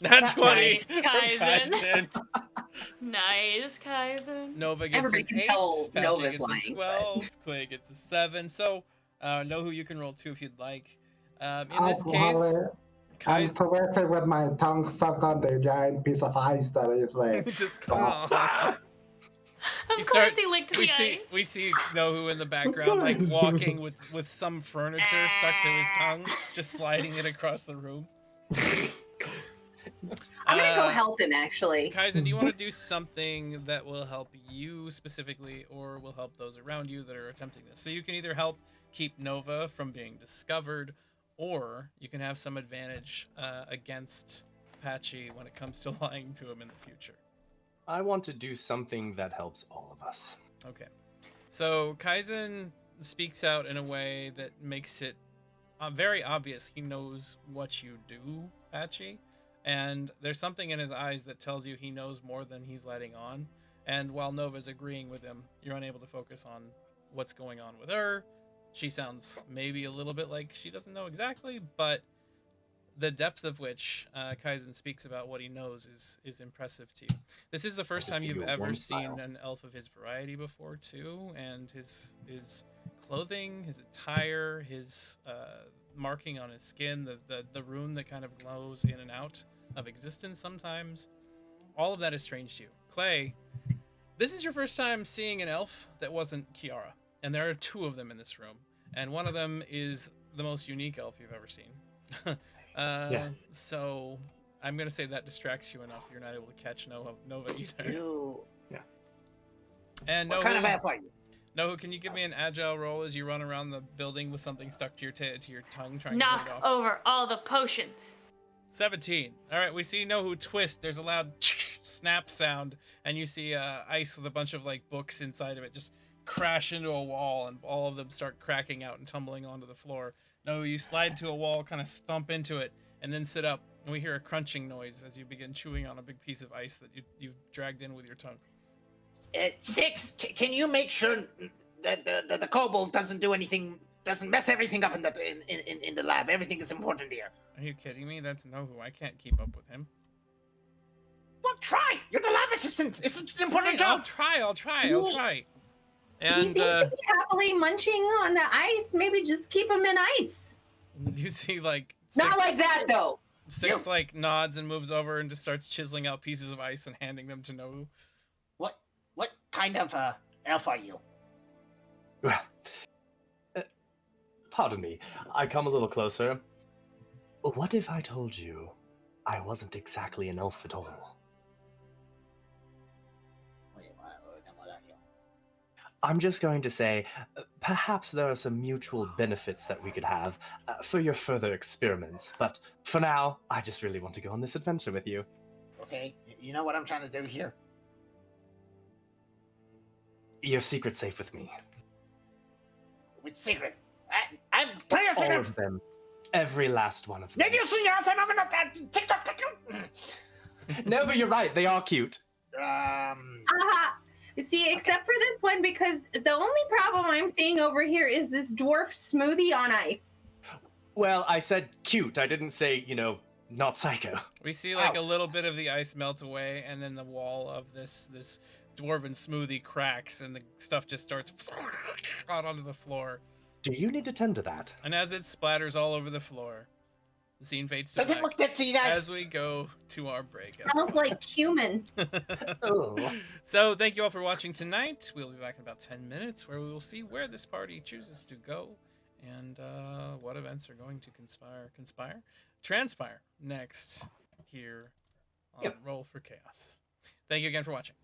Not 20. Nice, Kaizen. Nice, Kaizen. Nova gets Everybody an can 8. tell Patchy Nova's gets lying, a 12. Clay gets a 7. So, know who you can roll 2 if you'd like. In this case, I'm tormented with my tongue stuck on the giant piece of ice that is like. Of course he licked the ice. We see Nohu in the background, like walking with some furniture stuck to his tongue, just sliding it across the room. I'm gonna go help him, actually. Kaizen, do you want to do something that will help you specifically, or will help those around you that are attempting this? So you can either help keep Nova from being discovered, or you can have some advantage against Patchy when it comes to lying to him in the future. I want to do something that helps all of us. Okay. So Kaizen speaks out in a way that makes it very obvious he knows what you do, Patchy. And there's something in his eyes that tells you he knows more than he's letting on. And while Nova's agreeing with him, you're unable to focus on what's going on with her. She sounds maybe a little bit like she doesn't know exactly, but the depth of which Kaizen speaks about what he knows is impressive to you. This is the first time you've ever seen an elf of his variety before, too, and his clothing, his attire, his marking on his skin, the rune that kind of glows in and out of existence sometimes, all of that is strange to you. Clay, this is your first time seeing an elf that wasn't Kiara, and there are 2 of them in this room, and one of them is the most unique elf you've ever seen. So I'm gonna say that distracts you enough. You're not able to catch Nova either. Yeah. And what kind of elf are you? Nohu, can you give me an agile roll as you run around the building with something stuck to your tongue, trying Knock to get it off? over all the potions. 17. All right, we see Nohu twist. There's a loud snap sound, and you see ice with a bunch of like books inside of it just crash into a wall, and all of them start cracking out and tumbling onto the floor. Nohu, you slide to a wall, kind of thump into it, and then sit up, and we hear a crunching noise as you begin chewing on a big piece of ice that you've dragged in with your tongue. 6, can you make sure that the kobold doesn't do anything, doesn't mess everything up in the lab? Everything is important here. Are you kidding me? That's Nohu. I can't keep up with him. Well, try. You're the lab assistant. It's an important job. I'll try. And, he seems to be happily munching on the ice. Maybe just keep him in ice. You see, like Not like that though. Six like nods and moves over and just starts chiseling out pieces of ice and handing them to Nobu. What kind of elf are you? Well, pardon me. I come a little closer. What if I told you I wasn't exactly an elf at all? I'm just going to say, perhaps there are some mutual benefits that we could have for your further experiments. But for now, I just really want to go on this adventure with you. Okay, you know what I'm trying to do here? Your secret's safe with me. Which secret? I'm plenty of All secrets. of them. Every last one of them. Did you see us? I'm not TikTok. No, but you're right. They are cute. See, except for this one, because the only problem I'm seeing over here is this dwarf smoothie on ice. Well, I said cute. I didn't say, not psycho. We see like a little bit of the ice melt away, and then the wall of this dwarven smoothie cracks, and the stuff just starts out onto the floor. Do you need to tend to that? And as it splatters all over the floor, the scene fades to Does it black look good to you guys? as we go to our break. Smells like cumin. So thank you all for watching tonight. We'll be back in about 10 minutes where we will see where this party chooses to go and what events are going to transpire next here on Roll for Chaos. Thank you again for watching.